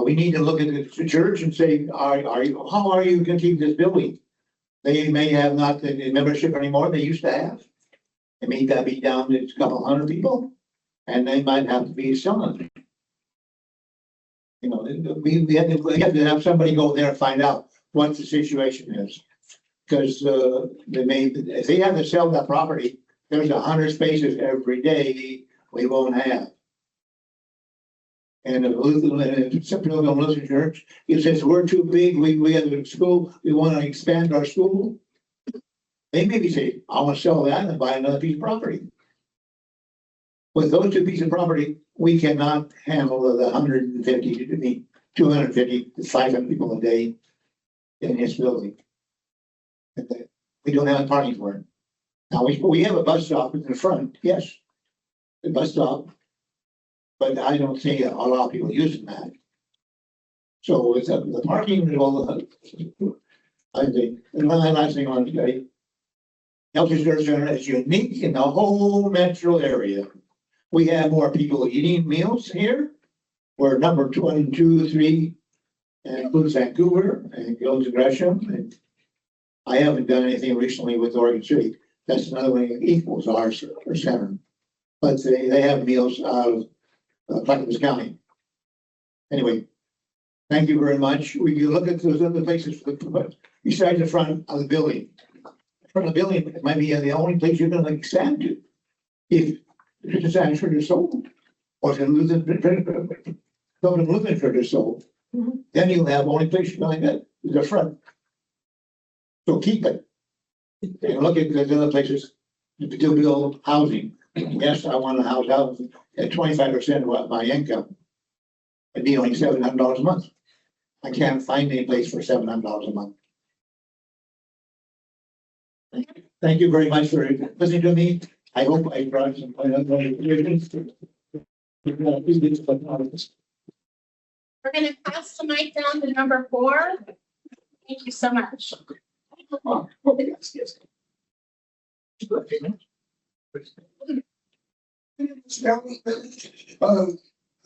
We need to look at the church and say, how are you going to keep this building? They may have not the membership anymore they used to have. It may be down to a couple hundred people, and they might have to be selling. You know, we have to have somebody go there and find out what the situation is. Because if they have to sell that property, there's 100 spaces every day we won't have. And if Central Lutheran Church, it says we're too big, we have a school, we want to expand our school. They maybe say, I want to sell that and buy another piece of property. With those two pieces of property, we cannot handle the 150 to be 250 to 500 people a day in this building. We don't have parking for it. Now, we have a bus stop in the front, yes, the bus stop. But I don't see a lot of people using that. So it's the parking, well, I think, and one last thing I want to say. Elsie Stuhr Center is unique in the whole metro area. We have more people eating meals here. We're number 1, 2, 3, and includes Vancouver and goes to Gresham. And I haven't done anything recently with Oregon City. That's another one that equals our center. But they have meals out of Clackamas County. Anyway, thank you very much. We can look at those other places besides the front of the building. The front of the building might be the only place you're going to expand to. If it's Sanford is sold, or if Lutheran Church is sold, then you have only place you're going to get is the front. So keep it. And look at the other places to build housing. Yes, I want a house out at 25% of what my income. It'd be only $700 a month. I can't find any place for $700 a month. Thank you very much for listening to me. I hope I brought some We're gonna pass the mic down to number 4. Thank you so much.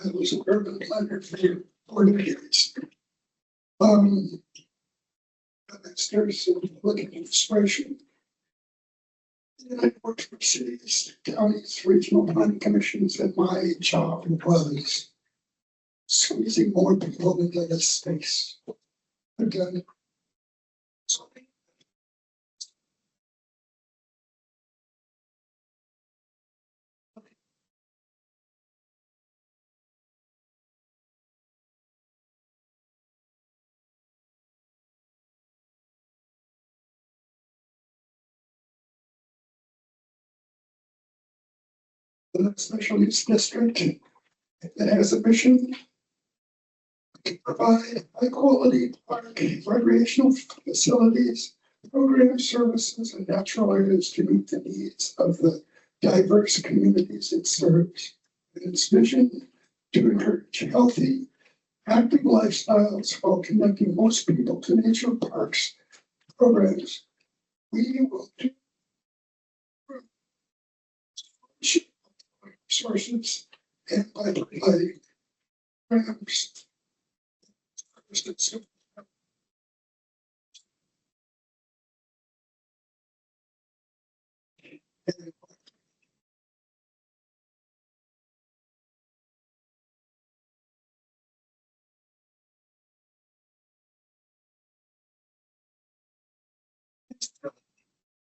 I was an urban planner for 40 years. There's looking at expression. And I worked for cities, counties, regional planning commissions, and my job was squeezing more people into less space. Again, the special use district that has a mission to provide high quality park, recreational facilities, program services, and natural areas to meet the needs of the diverse communities it serves. Its vision to encourage healthy, active lifestyles while connecting most people to nature parks programs. We will do sources and by providing programs.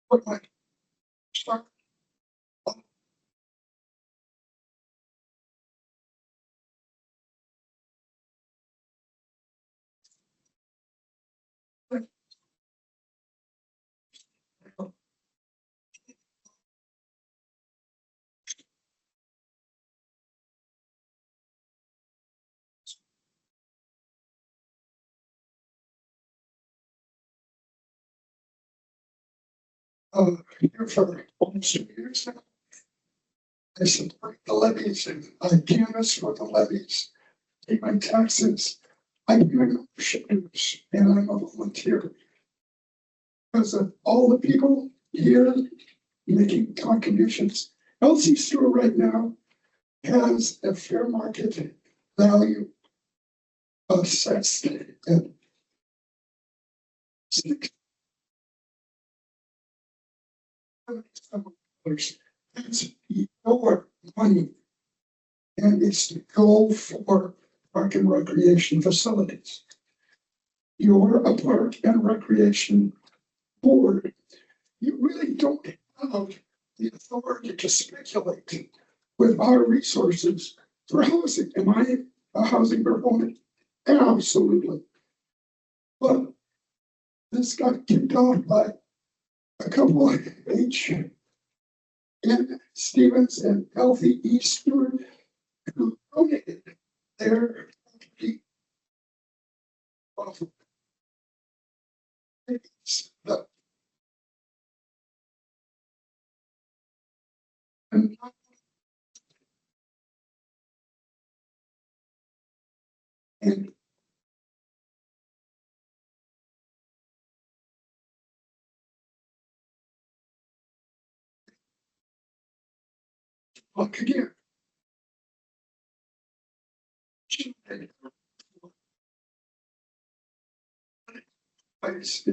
What my start here for almost 2 years now. I support the levies and I canvass for the levies, pay my taxes. I do membership dues and I'm a volunteer. Because of all the people here making contributions. Elsie Stuhr right now has a fair market value assessed at $6. That's your money. And it's to go for park and recreation facilities. You're a park and recreation board. You really don't have the authority to speculate with our resources for housing. Am I a housing proponent? Absolutely. But this got kicked off by a couple of H. and Stevens and Elsie Stuhr who donated their and look again. It's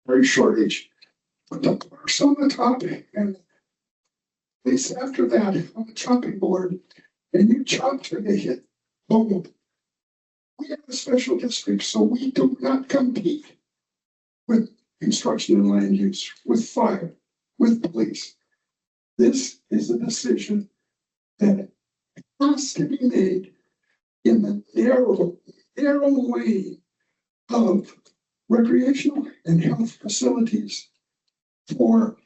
very short age. Put the parks on the top and place after that on the chopping board, and you chop till they hit boom. We have a special district, so we do not compete with construction and land use, with fire, with police. This is a decision that has to be made in the narrow lane of recreational and health facilities for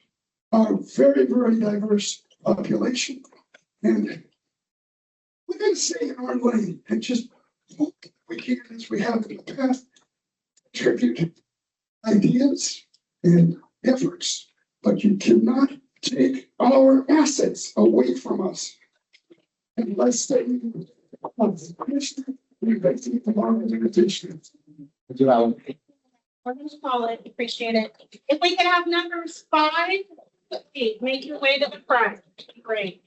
our very, very diverse population. And we're going to stay in our lane and just hope we can, as we have in the past, contribute ideas and efforts, but you cannot take our assets away from us unless they we basically belong to the district. We're gonna call it, appreciate it. If we could have numbers 5, please make your way to the front. Great.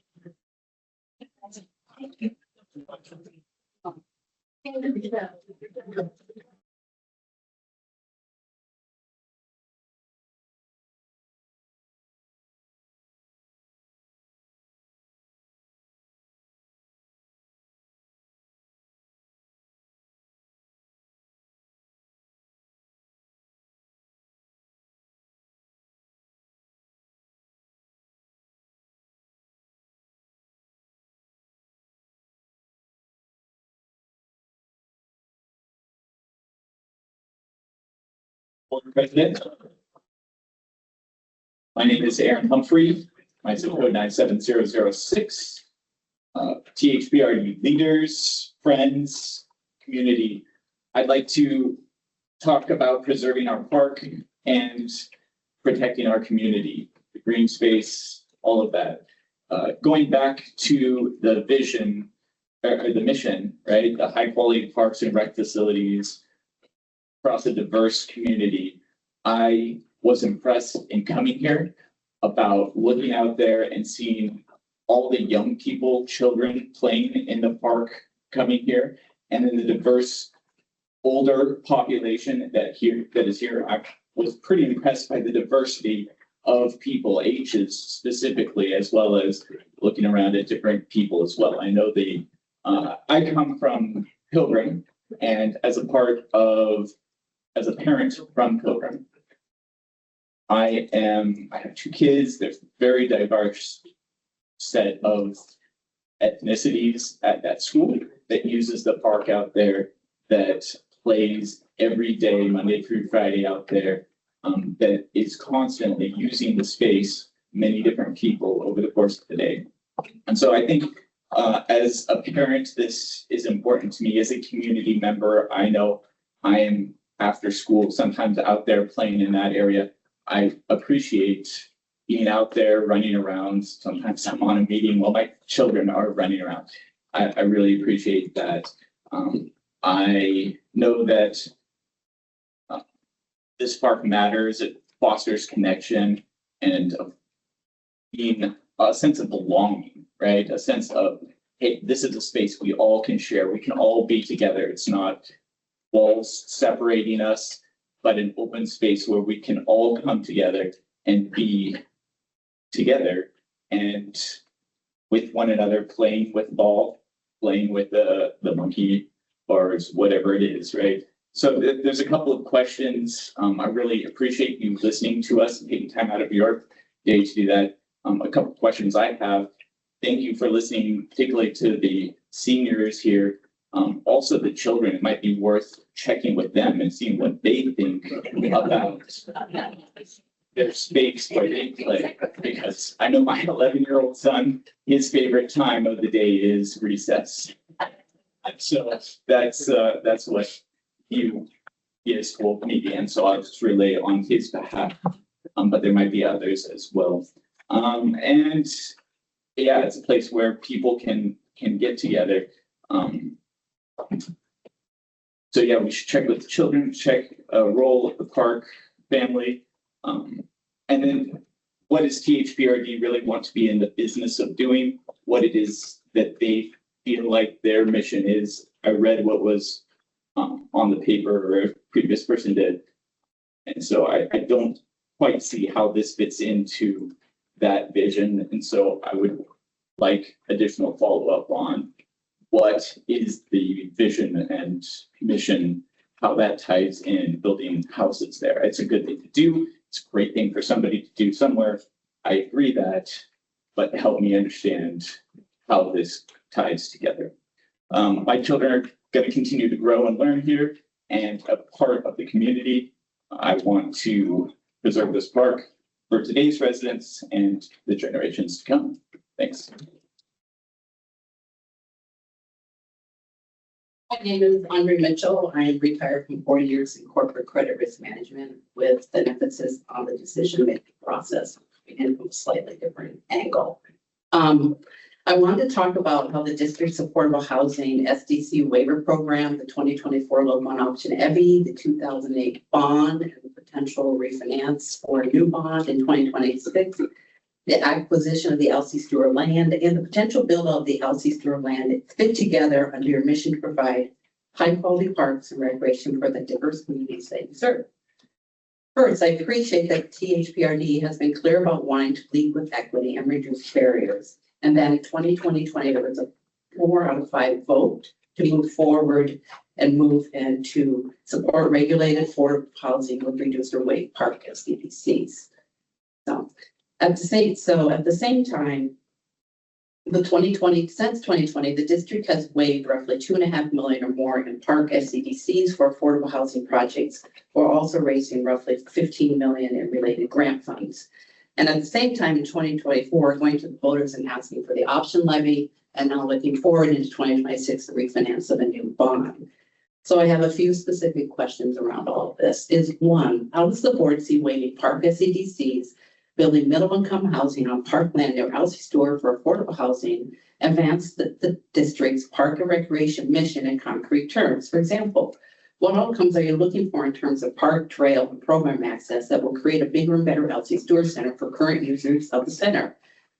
Board President. My name is Aaron Humphrey. My zip code 97006. THPRD leaders, friends, community. I'd like to talk about preserving our park and protecting our community, the green space, all of that. Going back to the vision, or the mission, right? The high quality parks and rec facilities across a diverse community. I was impressed in coming here about looking out there and seeing all the young people, children playing in the park coming here, and then the diverse older population that is here. I was pretty impressed by the diversity of people, ages specifically, as well as looking around at different people as well. I know I come from Pilgrim, and as a parent from Pilgrim, I have 2 kids. There's very diverse set of ethnicities at that school that uses the park out there, that plays every day, Monday through Friday out there, that is constantly using the space, many different people over the course of the day. And so I think as a parent, this is important to me. As a community member, I know I am after school, sometimes out there playing in that area. I appreciate being out there running around. Sometimes I'm on a meeting while my children are running around. I really appreciate that. I know that this park matters. It fosters connection and being a sense of belonging, right? A sense of, hey, this is a space we all can share. We can all be together. It's not walls separating us, but an open space where we can all come together and be together and with one another, playing with ball, playing with the monkey bars, whatever it is, right? So there's a couple of questions. I really appreciate you listening to us and taking time out of your day to do that. A couple of questions I have. Thank you for listening, particularly to the seniors here. Also the children, it might be worth checking with them and seeing what they think about their space where they play. Because I know my 11-year-old son, his favorite time of the day is recess. So that's what he is told me, and so I'll just relay on his behalf. But there might be others as well. And yeah, it's a place where people can get together. So yeah, we should check with the children, check role of the park family. And then what does THPRD really want to be in the business of doing? What it is that they feel like their mission is. I read what was on the paper, or a previous person did. And so I don't quite see how this fits into that vision. And so I would like additional follow-up on what is the vision and mission, how that ties in building houses there. It's a good thing to do. It's a great thing for somebody to do somewhere. I agree that, but help me understand how this ties together. My children are going to continue to grow and learn here, and a part of the community. I want to preserve this park for today's residents and the generations to come. Thanks. My name is Andre Mitchell. I am retired from 40 years in corporate credit risk management with an emphasis on the decision-making process and from a slightly different angle. I wanted to talk about how the district's affordable housing SDC waiver program, the 2024 low-bond option EVI, the 2008 bond, and the potential refinance for a new bond in 2026, the acquisition of the Elsie Stuhr land, and the potential build of the Elsie Stuhr land fit together under your mission to provide high-quality parks and recreation for the diverse communities that you serve. First, I appreciate that THPRD has been clear about wanting to lead with equity and reduce barriers. And then in 2020, there was a 4 out of 5 vote to move forward and move and to support regulated affordable housing with reduced or waived park SDCs. So at the same time, since 2020, the district has waived roughly $2.5 million or more in park SCDCs for affordable housing projects, while also raising roughly $15 million in related grant funds. And at the same time, in 2024, going to the voters and asking for the option levy, and now looking forward into 2026, the refinance of a new bond. So I have a few specific questions around all of this. Is one, how does the board see waiving park SCDCs, building middle income housing on parkland near Elsie Stuhr for affordable housing, advance the district's park and recreation mission in concrete terms? For example, what outcomes are you looking for in terms of park, trail, and program access that will create a bigger and better Elsie Stuhr Center for current users of the center?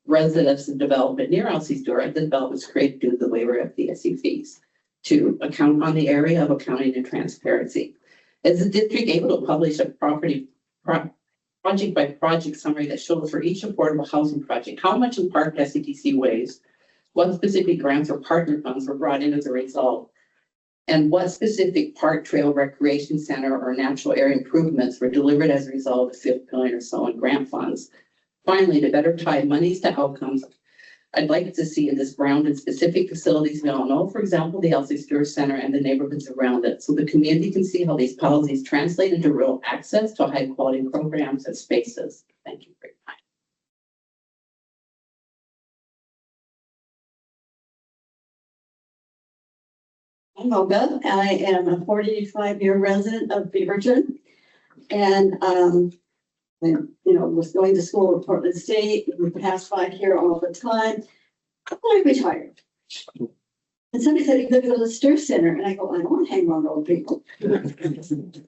Residents of development near Elsie Stuhr and the developments created due to the waiver of the SC fees. 2, account on the area of accounting and transparency. Is the district able to publish a project by project summary that shows for each affordable housing project how much in park SCDC waives, what specific grants or partner funds were brought in as a result, and what specific park, trail, recreation center, or natural area improvements were delivered as a result of $5 million or so in grant funds? Finally, to better tie monies to outcomes, I'd like to see this grounded in specific facilities we all know, for example, the Elsie Stuhr Center and the neighborhoods around it, so the community can see how these policies translate into real access to high quality programs and spaces. Thank you for your time. I'm Olga. I am a 45-year resident of Beaverton. And And, you know, was going to school in Portland State, we passed by here all the time. I retired. And somebody said, you're gonna go to the Stuhr Center, and I go, I don't want to hang around old people. I don't understand.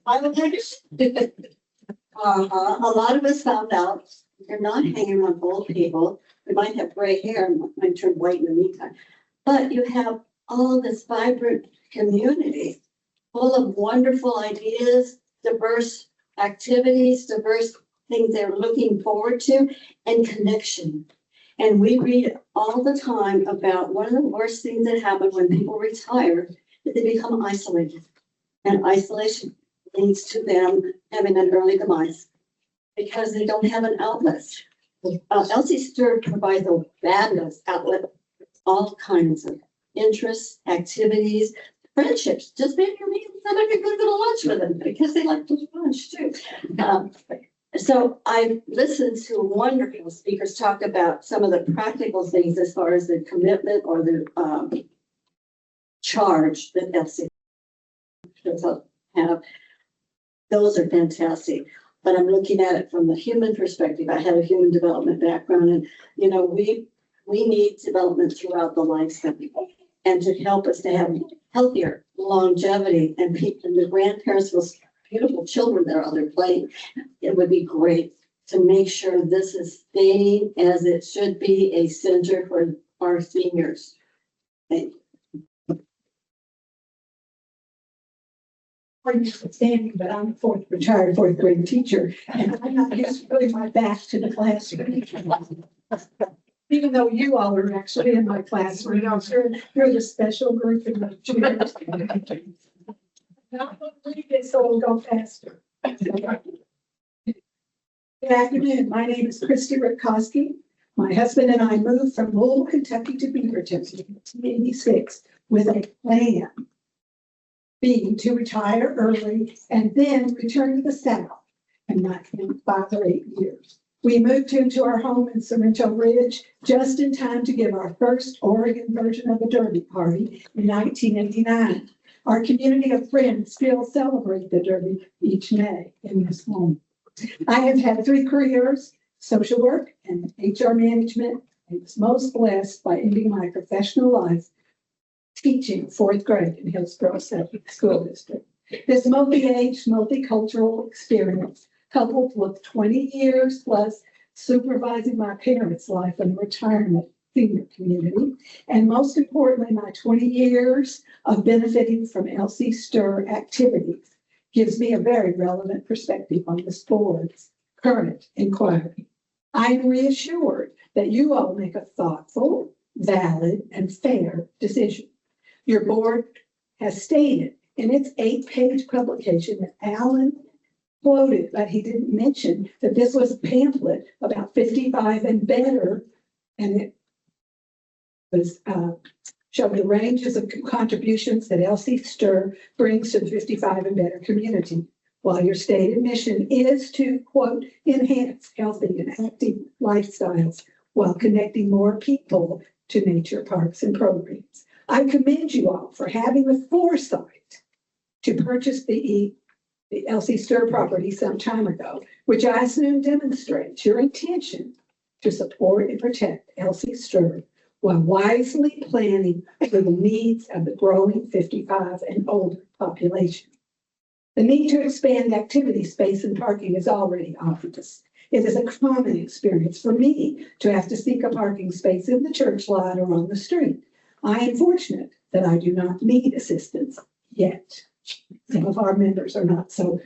A lot of us found out you're not hanging around old people. We might have gray hair and might turn white in the meantime. But you have all this vibrant community full of wonderful ideas, diverse activities, diverse things they're looking forward to, and connection. And we read all the time about one of the worst things that happen when people retire, that they become isolated. And isolation leads to them having an early demise because they don't have an outlet. Elsie Stuhr provides a fabulous outlet, all kinds of interests, activities, friendships. Just maybe you're meeting somebody to go to lunch with them because they like to do lunch too. So I listened to wonderful speakers talk about some of the practical things as far as the commitment or the charge that Elsie have. Those are fantastic. But I'm looking at it from the human perspective. I have a human development background, and you know, we need development throughout the lifespan, and to help us to have healthier longevity and people and the grandparents will beautiful children that are out there playing. It would be great to make sure this is staying as it should be, a center for our seniors. Thank you. I'm standing, but I'm a retired fourth grade teacher, and I'm not used to putting my back to the classroom. Even though you all are actually in my classroom, I'm sure you're the special group in the chairs. Not going to read it, so it'll go faster. Good afternoon. My name is Christy Rutkowski. My husband and I moved from Louisville, Kentucky to Beaverton in 1986 with a plan being to retire early and then return to the South and not in 5 or 8 years. We moved into our home in Sorrento Ridge just in time to give our first Oregon version of a Derby party in 1989. Our community of friends still celebrate the Derby each May in this home. I have had 3 careers, social work and HR management, and was most blessed by ending my professional life teaching 4th grade in Hillsborough School District. This multi-age, multicultural experience, coupled with 20 years plus supervising my parents' life in retirement senior community, and most importantly, my 20 years of benefiting from Elsie Stuhr activities gives me a very relevant perspective on this board's current inquiry. I am reassured that you all make a thoughtful, valid, and fair decision. Your board has stated in its 8-page publication that Alan quoted, but he didn't mention that this was a pamphlet about 55 and better, and it was showed the ranges of contributions that Elsie Stuhr brings to the 55 and better community. While your stated mission is to, quote, enhance healthy and active lifestyles while connecting more people to nature, parks, and programs. I commend you all for having the foresight to purchase the Elsie Stuhr property some time ago, which I assume demonstrates your intention to support and protect Elsie Stuhr while wisely planning for the needs of the growing 55 and older population. The need to expand activity space and parking is already obvious. It is a common experience for me to have to seek a parking space in the church lot or on the street. I am fortunate that I do not need assistance yet. Some of our members are not so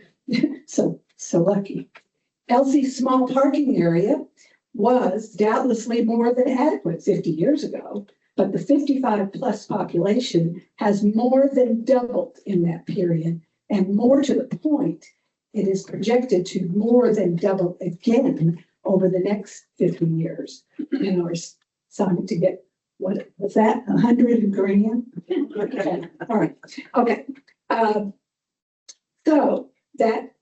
lucky. Elsie's small parking area was doubtlessly more than adequate 50 years ago, but the 55 plus population has more than doubled in that period, and more to the point, it is projected to more than double again over the next 50 years. And we're starting to get, what was that, 100 grand? Okay. All right, okay. So that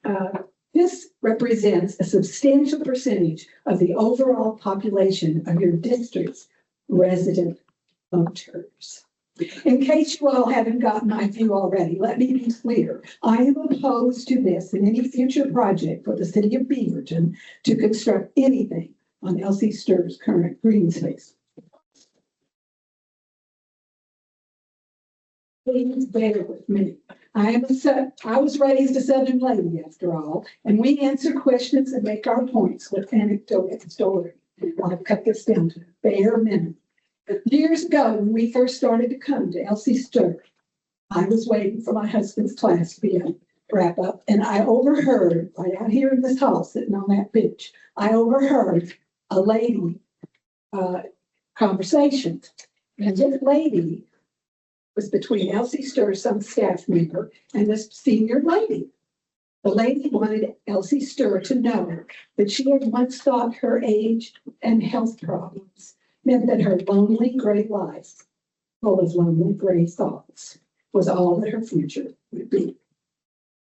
this represents a substantial percentage of the overall population of your district's resident voters. In case you all haven't gotten my view already, let me be clear. I am opposed to this and any future project for the city of Beaverton to construct anything on Elsie Stuhr's current green space. Please bear with me. I was raised a Southern lady after all, and we answer questions and make our points with anecdote and story. I've cut this down to the bare minimum. Years ago, when we first started to come to Elsie Stuhr, I was waiting for my husband's class to be a wrap up, and I overheard, right out here in this hall, sitting on that bench, I overheard a lady conversation. And this lady was between Elsie Stuhr, some staff member, and this senior lady. The lady wanted Elsie Stuhr to know that she had once thought her age and health problems meant that her lonely gray life, full of lonely gray thoughts, was all that her future would be.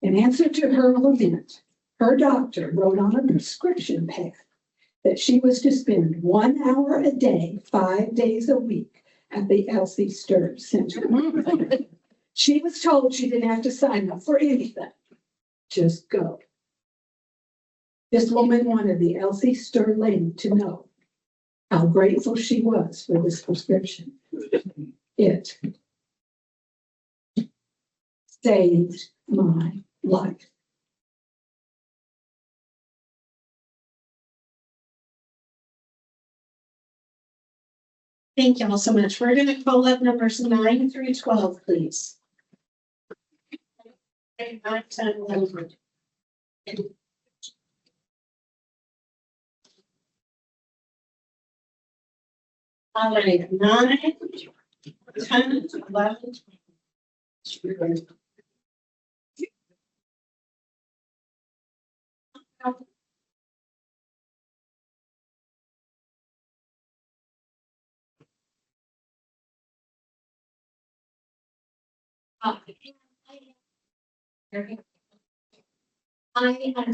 In answer to her lament, her doctor wrote on a prescription pad that she was to spend 1 hour a day, 5 days a week at the Elsie Stuhr Center. She was told she didn't have to sign up for anything. Just go. This woman wanted the Elsie Stuhr lady to know how grateful she was for this prescription. It saved my life. Thank you all so much. We're going to call up numbers 9 through 12, please. 9, 10, 11. All right, 9, 10, 11.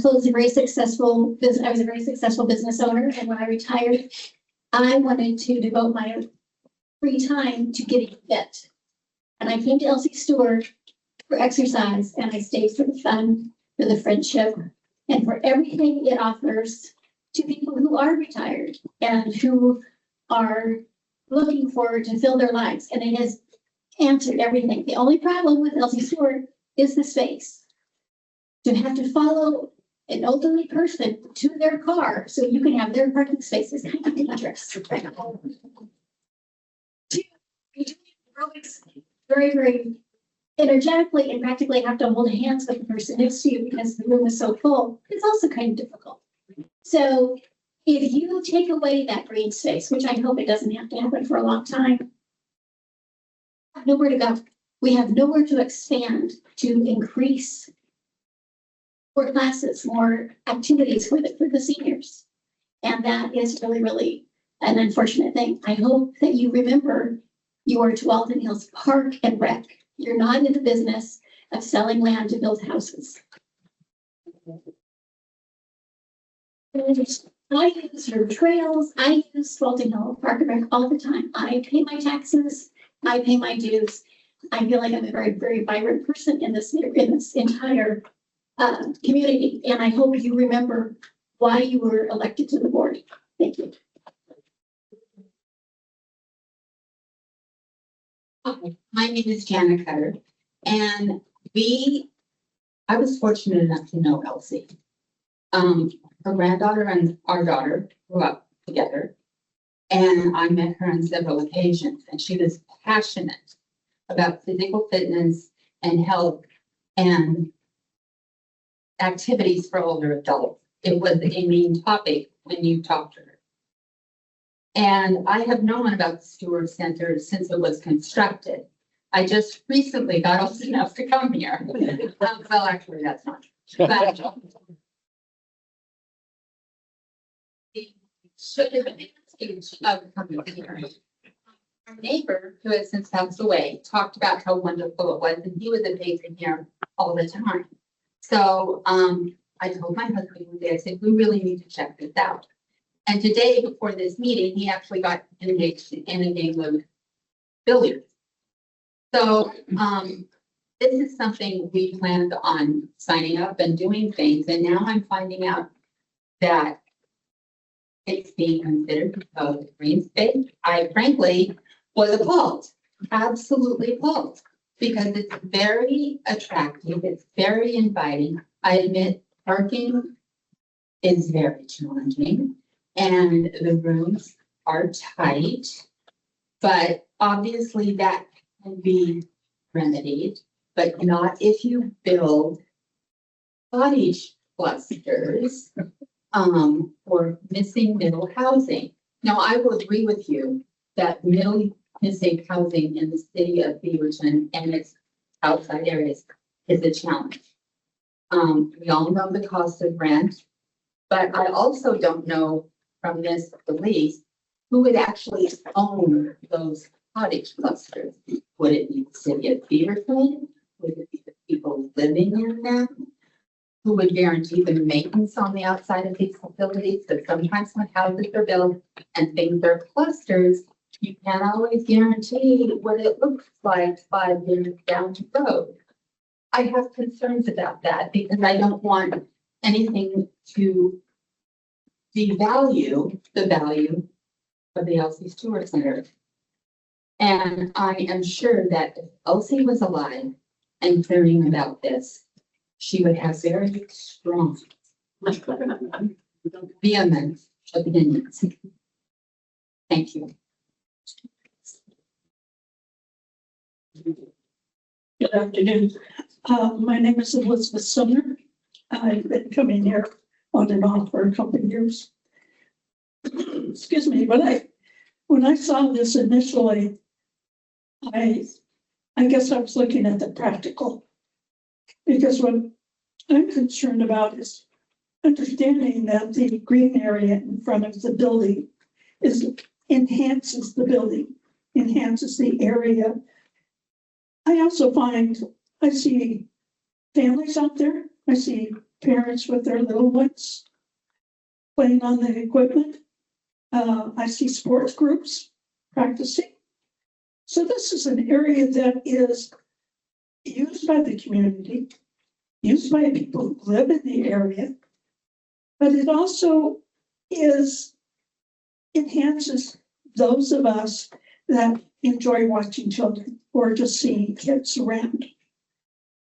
Was a very successful business. I was a very successful business owner, and when I retired, I wanted to devote my free time to getting fit. And I came to Elsie Stuhr for exercise, and I stayed for the fun, for the friendship, and for everything it offers to people who are retired and who are looking forward to fill their lives. And it has answered everything. The only problem with Elsie Stuhr is the space. To have to follow an elderly person to their car so you can have their parking space is kind of dangerous. Very, very energetically and practically have to hold hands with the person next to you because the room is so full. It's also kind of difficult. So if you take away that green space, which I hope it doesn't have to happen for a long time, nowhere to go. We have nowhere to expand to increase more classes, more activities for the seniors. And that is really, really an unfortunate thing. I hope that you remember you are to Alton Hills Park and Rec. You're not in the business of selling land to build houses. I use your trails. I use Alton Hill Park and Rec all the time. I pay my taxes. I pay my dues. I feel like I'm a very, very vibrant person in this entire community, and I hope you remember why you were elected to the board. Thank you. Okay, my name is Janet Cutter, and I was fortunate enough to know Elsie. Her granddaughter and our daughter grew up together, and I met her on several occasions, and she was passionate about physical fitness and health and activities for older adults. It was a main topic when you talked to her. And I have known about the Stuhr Center since it was constructed. I just recently got old enough to come here. Well, actually, that's not true. But our neighbor, who has since passed away, talked about how wonderful it was, and he was a patron here all the time. So I told my husband one day, I said, we really need to check this out. And today, before this meeting, he actually got engaged in a game of billiards. So, this is something we planned on signing up and doing things, and now I'm finding out that it's being considered a green space. I frankly was appalled, absolutely appalled, because it's very attractive, it's very inviting. I admit parking is very challenging and the rooms are tight, but obviously that can be remedied, but not if you build cottage clusters or missing middle housing. Now, I will agree with you that missing housing in the city of Beaverton and its outside areas is a challenge. We all know the cost of rent, but I also don't know from this release who would actually own those cottage clusters. Would it be the city of Beaverton? Would it be the people living in them? Who would guarantee the maintenance on the outside of these facilities? Because sometimes when houses are built and things are clusters, you can't always guarantee what it looks like 5 years down the road. I have concerns about that because I don't want anything to devalue the value of the Elsie Stuhr Center. And I am sure that if Elsie was alive and hearing about this, she would have very strong, vehement opinions. Thank you. Good afternoon. My name is Elizabeth Sumner. I've been coming here on and off for a couple of years. Excuse me, but when I saw this initially, I guess I was looking at the practical. Because what I'm concerned about is understanding that the green area in front of the building enhances the building, enhances the area. I also find, I see families out there. I see parents with their little ones playing on the equipment. I see sports groups practicing. So this is an area that is used by the community, used by people who live in the area, but it also enhances those of us that enjoy watching children or just seeing kids around.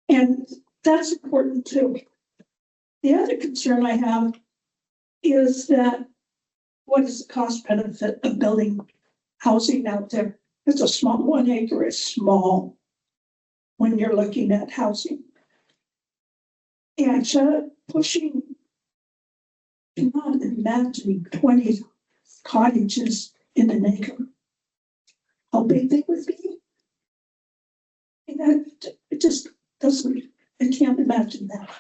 And that's important too. The other concern I have is that what is the cost benefit of building housing out there? It's a small, 1 acre is small when you're looking at housing. And pushing, cannot imagine 20 cottages in an acre. How big they would be? And it just doesn't, I can't imagine that.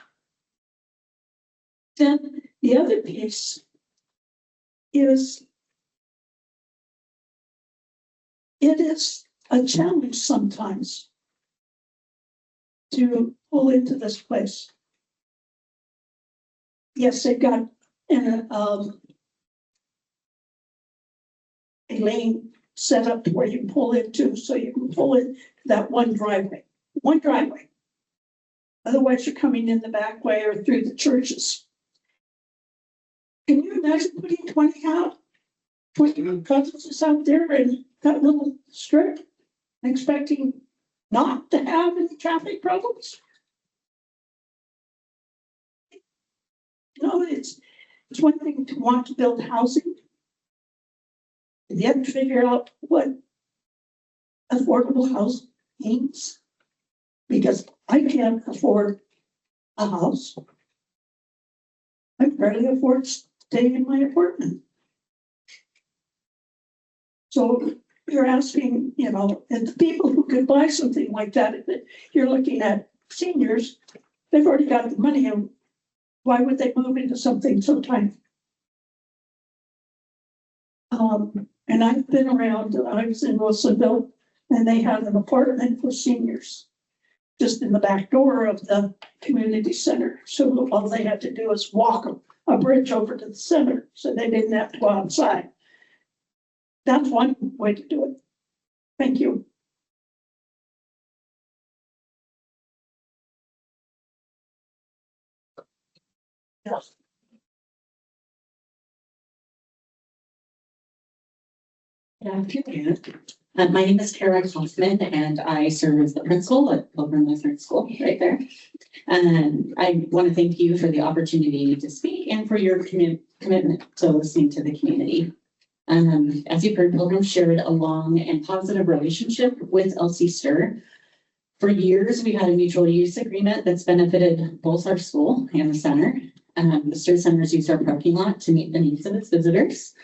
Then the other piece is it is a challenge sometimes to pull into this place. Yes, they've got a lane set up where you pull into, so you can pull in that one driveway. Otherwise, you're coming in the back way or through the churches. Can you imagine putting 20 cottages out there in that little strip, expecting not to have any traffic problems? You know, it's one thing to want to build housing. You have to figure out what affordable housing means, because I can't afford a house. I barely afford staying in my apartment. So you're asking, you know, and the people who could buy something like that, if you're looking at seniors, they've already got the money, and why would they move into something so tiny? And I've been around, I was in Wilsonville, and they had an apartment for seniors just in the back door of the community center. So all they had to do was walk a bridge over to the center, so they didn't have to go outside. That's one way to do it. Thank you. Good afternoon. My name is Kara Kaufman and I serve as the principal at Pilgrim Lutheran School right there. And I want to thank you for the opportunity to speak and for your commitment to listening to the community. As you've heard, Pilgrim shared a long and positive relationship with Elsie Stuhr. For years, we had a mutual use agreement that's benefited both our school and the center. The Stuhr Center's used our parking lot to meet the needs of its visitors.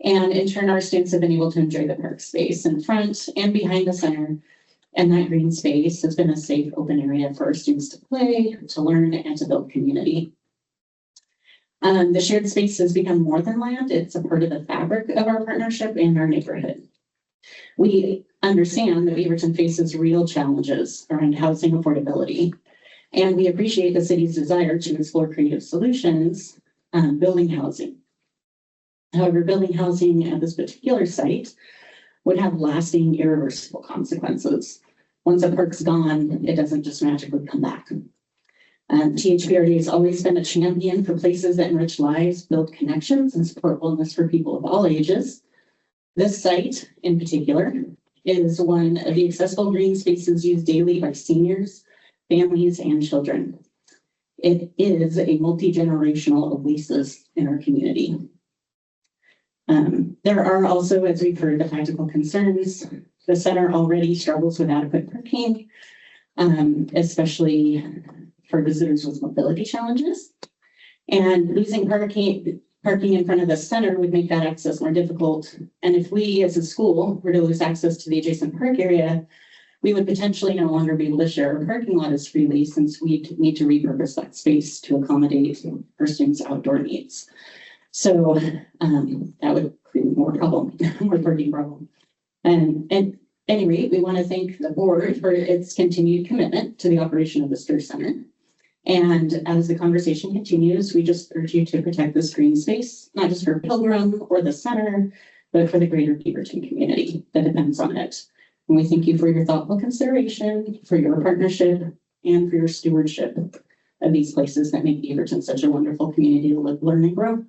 And in turn, our students have been able to enjoy the park space in front and behind the center. And that green space has been a safe, open area for our students to play, to learn, and to build community. The shared space has become more than land. It's a part of the fabric of our partnership and our neighborhood. We understand that Beaverton faces real challenges around housing affordability. And we appreciate the city's desire to explore creative solutions, building housing. However, building housing at this particular site would have lasting, irreversible consequences. Once a park's gone, it doesn't just magically come back. THPRD has always been a champion for places that enrich lives, build connections, and support wellness for people of all ages. This site, in particular, is one of the accessible green spaces used daily by seniors, families, and children. It is a multi-generational oasis in our community. There are also, as we've heard, the practical concerns. The center already struggles with adequate parking, especially for visitors with mobility challenges. And losing parking in front of the center would make that access more difficult. And if we, as a school, were to lose access to the adjacent park area, we would potentially no longer be able to share our parking lot as freely, since we need to repurpose that space to accommodate our students' outdoor needs. So that would create more parking problem. And at any rate, we want to thank the board for its continued commitment to the operation of the Stuhr Center. And as the conversation continues, we just urge you to protect this green space, not just for Pilgrim or the center, but for the greater Beaverton community that depends on it. And we thank you for your thoughtful consideration, for your partnership, and for your stewardship of these places that make Beaverton such a wonderful community to live, learn, and grow.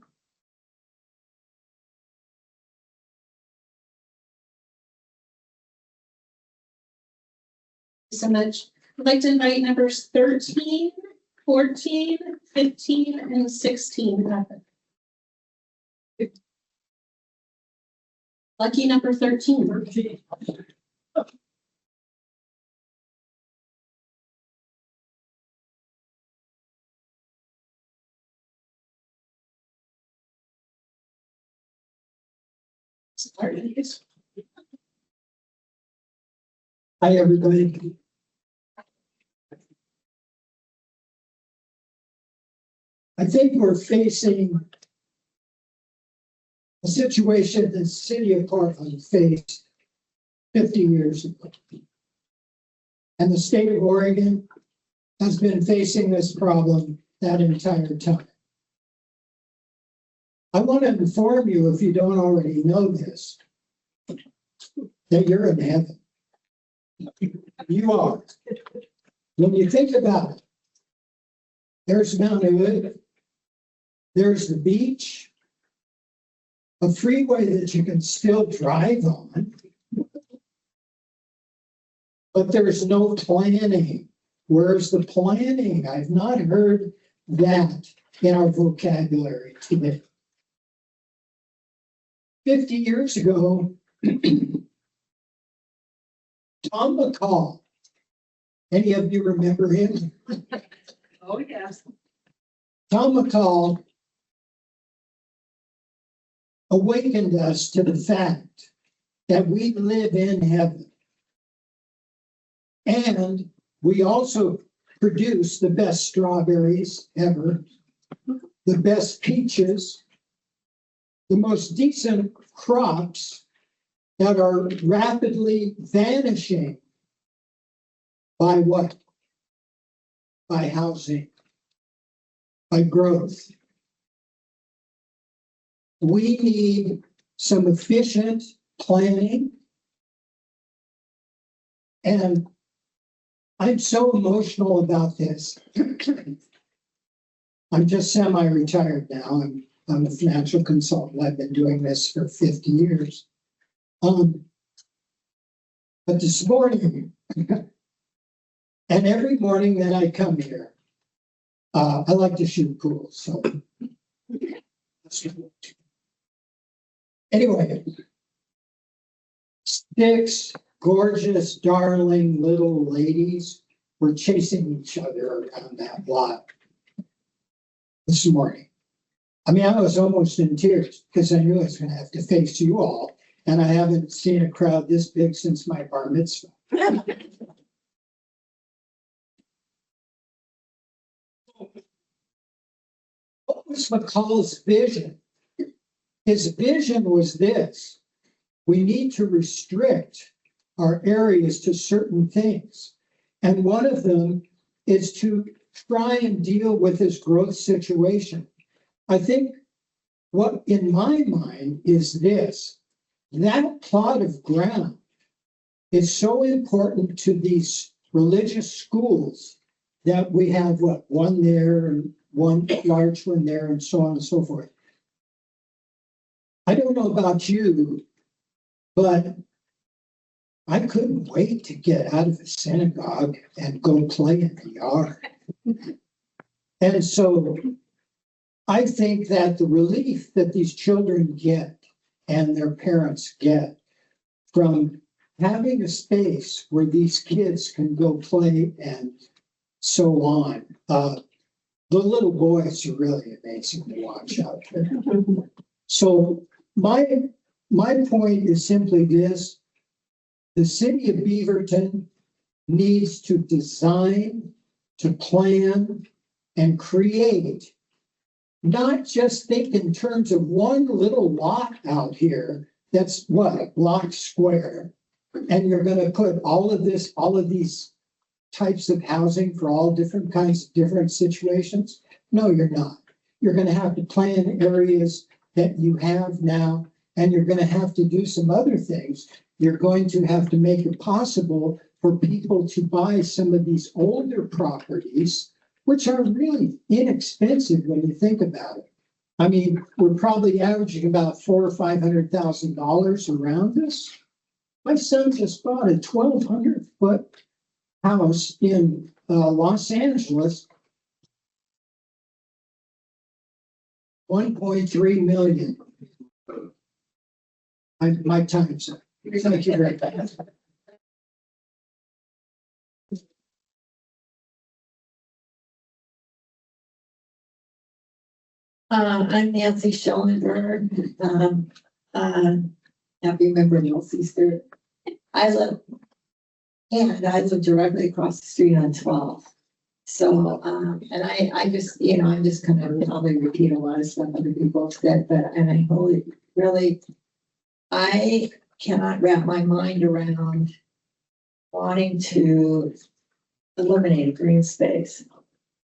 So much. I'd like to invite numbers 13, 14, 15, and 16. Lucky number 13. Hi, everybody. I think we're facing a situation that the city of Portland faced 50 years ago. And the state of Oregon has been facing this problem that entire time. I want to inform you, if you don't already know this, that you're in heaven. You are. When you think about it, there's Mount Hood, there's the beach, a freeway that you can still drive on, but there's no planning. Where's the planning? I've not heard that in our vocabulary today. 50 years ago, Tom McCall, any of you remember him? Oh, yes. Tom McCall awakened us to the fact that we live in heaven. And we also produce the best strawberries ever, the best peaches, the most decent crops that are rapidly vanishing. By what? By housing, by growth. We need some efficient planning. And I'm so emotional about this. I'm just semi-retired now. I'm a financial consultant. I've been doing this for 50 years. But this morning, and every morning that I come here, I like to shoot pool, so. Anyway, 6 gorgeous, darling little ladies were chasing each other around that block this morning. I mean, I was almost in tears because I knew I was going to have to face you all, and I haven't seen a crowd this big since my bar mitzvah. What was McCall's vision? His vision was this: we need to restrict our areas to certain things. And one of them is to try and deal with this growth situation. I think what in my mind is this: that plot of ground is so important to these religious schools that we have one there and one large one there and so on and so forth. I don't know about you, but I couldn't wait to get out of the synagogue and go play in the yard. And so I think that the relief that these children get and their parents get from having a space where these kids can go play and so on. The little boys are really amazing to watch out there. So my point is simply this: the city of Beaverton needs to design, to plan, and create, not just think in terms of one little lot out here that's a block square, and you're going to put all of these types of housing for all different kinds of different situations. No, you're not. You're going to have to plan areas that you have now, and you're going to have to do some other things. You're going to have to make it possible for people to buy some of these older properties, which are really inexpensive when you think about it. I mean, we're probably averaging about $400,000 or $500,000 around this. My son just bought a 1,200-foot house in Los Angeles, $1.3 million. My time's up. Thank you very much. I'm Nancy Schellenberg. Happy member of Elsie Stuhr. I live directly across the street on 12. So, and I just, I'm just kind of probably repeat a lot of stuff other people have said, and I really, I cannot wrap my mind around wanting to eliminate green space.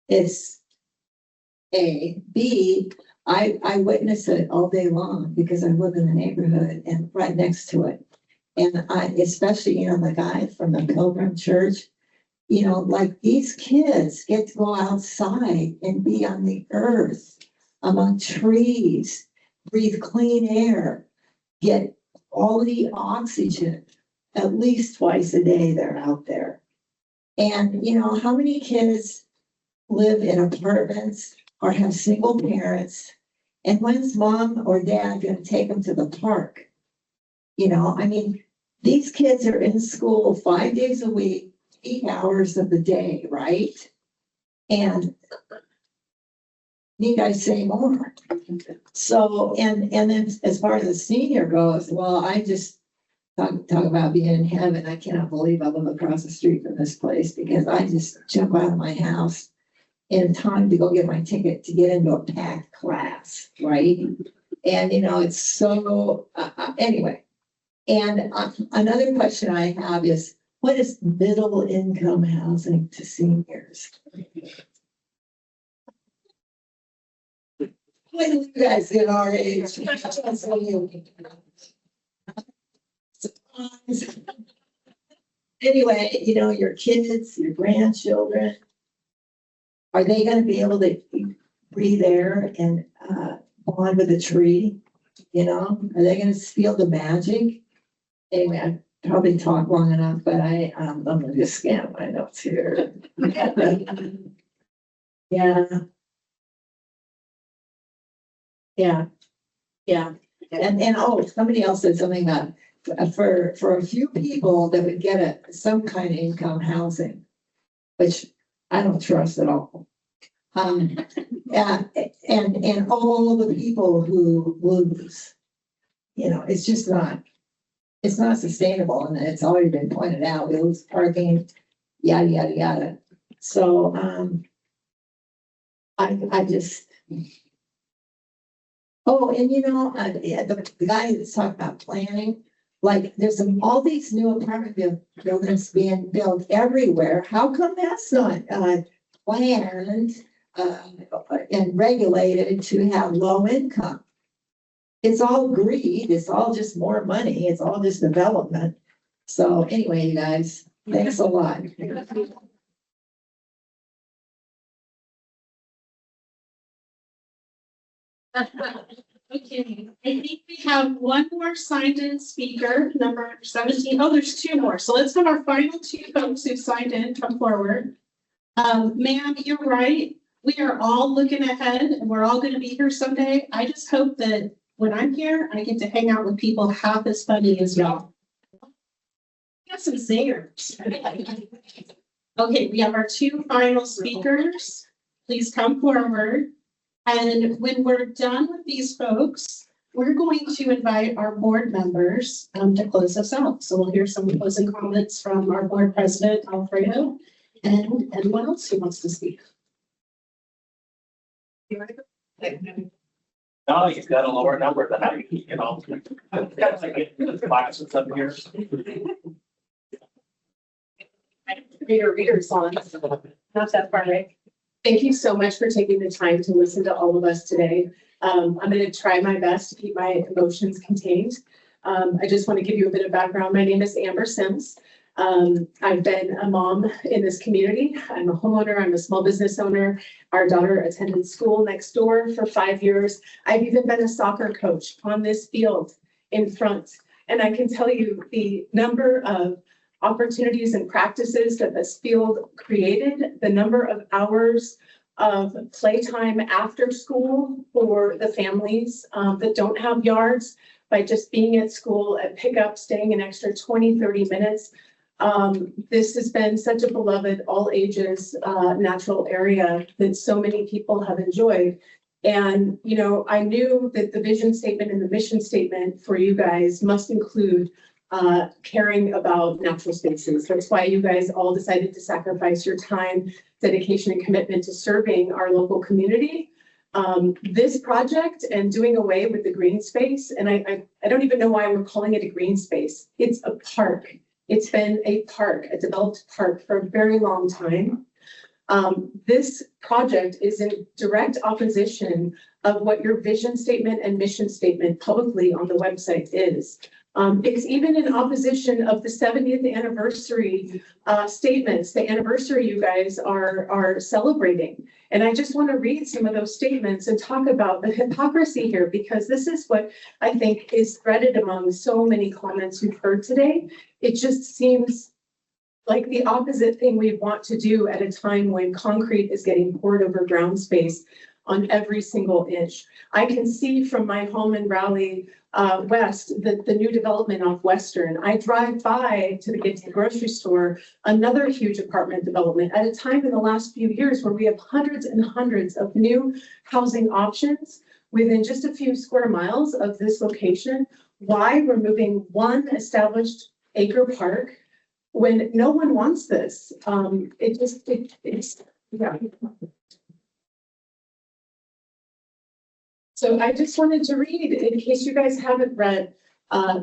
It's A. B, I witness it all day long because I live in the neighborhood and right next to it. And especially, the guy from the Pilgrim Church, like these kids get to go outside and be on the earth among trees, breathe clean air, get quality oxygen at least twice a day they're out there. And, how many kids live in apartments or have single parents? And when's mom or dad going to take them to the park? These kids are in school 5 days a week, 8 hours of the day, right? And need I say more? So, and then as far as the senior goes, well, I just talk about being in heaven. I cannot believe I live across the street from this place because I just jump out of my house in time to go get my ticket to get into a packed class, right? And, it's so, anyway. And another question I have is, what is middle income housing to seniors? When you guys get our age, anyway, your kids, your grandchildren, are they going to be able to breathe air and, bond with the tree? You know, are they gonna feel the magic? Anyway, I probably talked long enough, but I'm gonna just scan my notes here. Yeah. Yeah. Yeah. And oh, somebody else said something about for a few people that would get some kind of income housing, which I don't trust at all. Yeah, and all the people who lose, you know, it's just not, it's not sustainable, and it's already been pointed out, we lose parking, yada, yada, yada. So, I just. Oh, and you know, yeah, the guy that's talking about planning, like, there's all these new apartment buildings being built everywhere. How come that's not, planned, and regulated to have low income? It's all greed. It's all just more money. It's all just development. So anyway, you guys, thanks a lot. Okay, I think we have one more signed in speaker, number 17. Oh, there's two more. So let's have our final two folks who signed in come forward. Ma'am, you're right. We are all looking ahead and we're all going to be here someday. I just hope that when I'm here, I get to hang out with people half as funny as y'all. Got some singers. Okay, we have our two final speakers. Please come forward. And when we're done with these folks, we're going to invite our board members to close us out. So we'll hear some closing comments from our board president, Alfredo, and anyone else who wants to speak. No, you've got a lower number than I, you know. Got to get the classes up here. Readers on, not that far away. Thank you so much for taking the time to listen to all of us today. I'm going to try my best to keep my emotions contained. I just want to give you a bit of background. My name is Amber Sims. I've been a mom in this community. I'm a homeowner. I'm a small business owner. Our daughter attended school next door for 5 years. I've even been a soccer coach on this field in front. And I can tell you the number of opportunities and practices that this field created, the number of hours of playtime after school for the families that don't have yards, by just being at school at pickup, staying an extra 20, 30 minutes. This has been such a beloved all ages natural area that so many people have enjoyed. And, you know, I knew that the vision statement and the mission statement for you guys must include caring about natural spaces. That's why you guys all decided to sacrifice your time, dedication, and commitment to serving our local community. This project and doing away with the green space, and I don't even know why we're calling it a green space. It's a park. It's been a park, a developed park for a very long time. This project is in direct opposition of what your vision statement and mission statement publicly on the website is. It's even in opposition of the 70th anniversary statements, the anniversary you guys are celebrating. And I just want to read some of those statements and talk about the hypocrisy here, because this is what I think is threaded among so many comments we've heard today. It just seems like the opposite thing we want to do at a time when concrete is getting poured over ground space on every single inch. I can see from my home in Raleigh West, the new development off Western. I drive by to get to the grocery store, another huge apartment development at a time in the last few years where we have hundreds and hundreds of new housing options within just a few square miles of this location. Why we're moving one established acre park when no one wants this? It's yeah. So I just wanted to read, in case you guys haven't read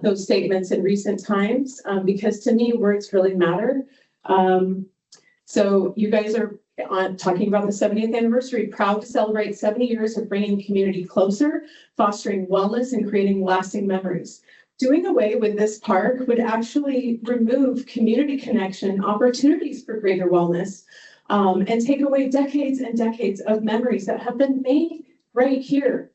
those statements in recent times, because to me, words really matter. So you guys are talking about the 70th anniversary, proud to celebrate 70 years of bringing community closer, fostering wellness, and creating lasting memories. Doing away with this park would actually remove community connection, opportunities for greater wellness, and take away decades and decades of memories that have been made right here.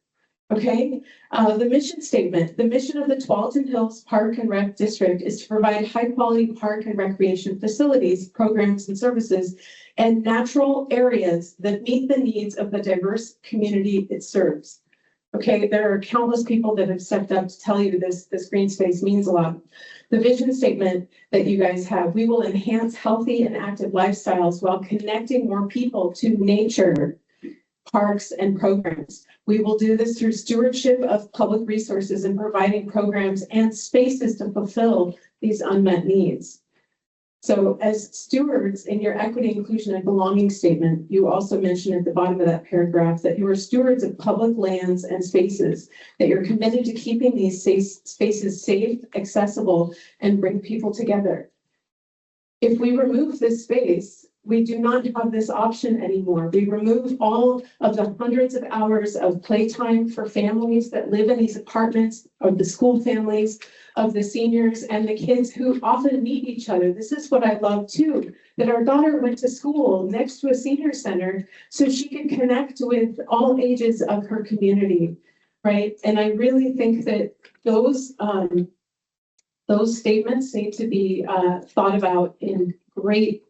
Okay, the mission statement, the mission of the Tualatin Hills Park and Rec District is to provide high quality park and recreation facilities, programs and services, and natural areas that meet the needs of the diverse community it serves. Okay, there are countless people that have stepped up to tell you this green space means a lot. The vision statement that you guys have, we will enhance healthy and active lifestyles while connecting more people to nature, parks, and programs. We will do this through stewardship of public resources and providing programs and spaces to fulfill these unmet needs. So as stewards in your equity, inclusion, and belonging statement, you also mentioned at the bottom of that paragraph that you are stewards of public lands and spaces, that you're committed to keeping these spaces safe, accessible, and bring people together. If we remove this space, we do not have this option anymore. We remove all of the hundreds of hours of playtime for families that live in these apartments, of the school families, of the seniors and the kids who often meet each other. This is what I love too, that our daughter went to school next to a senior center so she could connect with all ages of her community, right? And I really think that those statements need to be thought about in great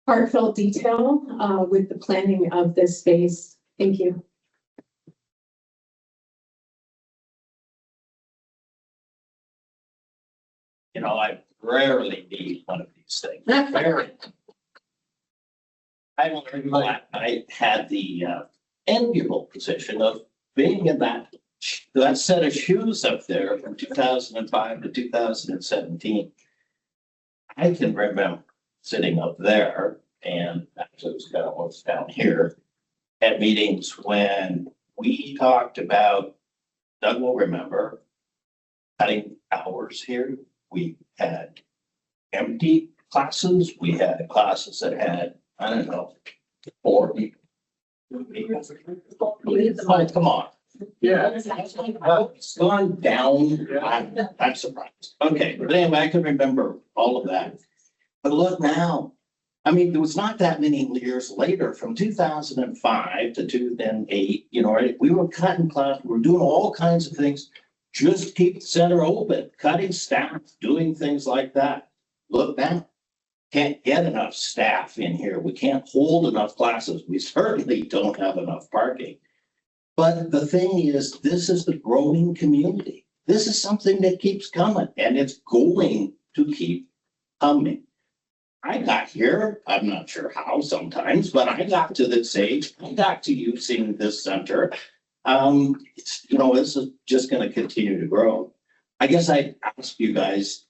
heartfelt detail with the planning of this space. Thank you. You know, I rarely need one of these things. Very. I had the enviable position of being in that set of shoes up there from 2005 to 2017. I can remember sitting up there, and actually it was kind of what's down here, at meetings when we talked about, Doug will remember, cutting hours here. We had empty classes. We had classes that had, I don't know, 4 people. Oh, come on. Yeah. It's gone down. I'm surprised. Okay, but anyway, I can remember all of that. But look now, I mean, there was not that many years later, from 2005 to 2008, you know, we were cutting class, we were doing all kinds of things. Just keep the center open, cutting staff, doing things like that. Look now, can't get enough staff in here. We can't hold enough classes. We certainly don't have enough parking. But the thing is, this is the growing community. This is something that keeps coming, and it's going to keep coming. I got here, I'm not sure how sometimes, but I got to this age, I got to using this center. You know, this is just going to continue to grow. I guess I ask you guys,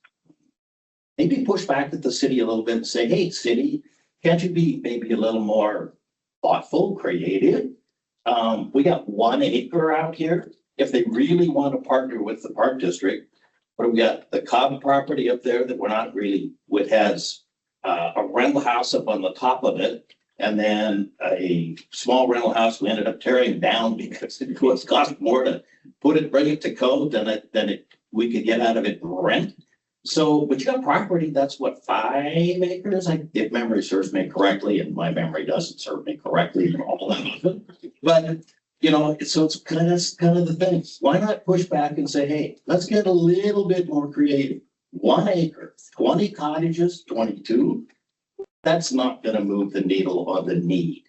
maybe push back at the city a little bit and say, hey, city, can't you be maybe a little more thoughtful, creative? We got 1 acre out here. If they really want to partner with the park district, what do we got? The Cobb property up there that we're not really, it has a rental house up on the top of it. And then a small rental house we ended up tearing down because it was cost more to bring it to code than we could get out of it rent. So, but you got property that's what, 5 acres? If memory serves me correctly, and my memory doesn't serve me correctly all that often. But you know, so it's kind of the thing. Why not push back and say, hey, let's get a little bit more creative. 1 acre, 20 cottages, 22. That's not going to move the needle on the need.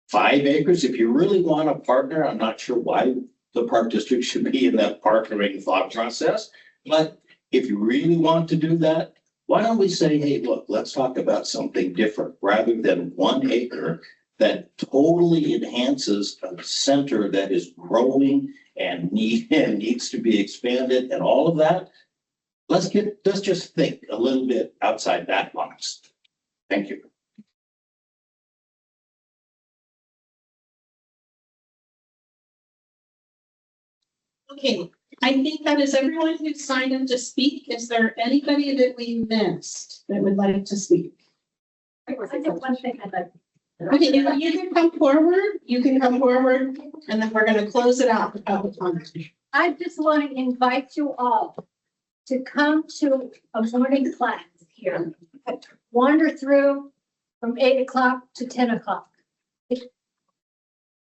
5 acres, if you really want a partner, I'm not sure why the park district should be in that partnering thought process. But if you really want to do that, why don't we say, hey, look, let's talk about something different rather than 1 acre that totally enhances a center that is growing and needs to be expanded and all of that. Let's just think a little bit outside that box. Thank you. Okay, I think that is everyone who signed up to speak. Is there anybody that we missed that would like to speak? I have one thing I'd like. Okay, if you can come forward, and then we're going to close it out. I just want to invite you all to come to a morning class here. Wander through, from 8 o'clock to 10 o'clock.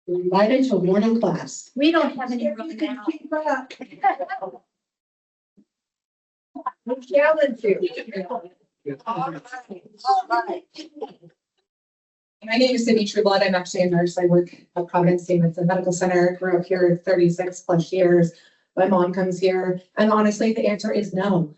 We're invited to a morning class. We don't have any room now. I challenge you. My name is Cindy Trueblood. I'm actually a nurse. I work at Providence Davidson Medical Center. Grew up here 36 plus years. My mom comes here. And honestly, the answer is no.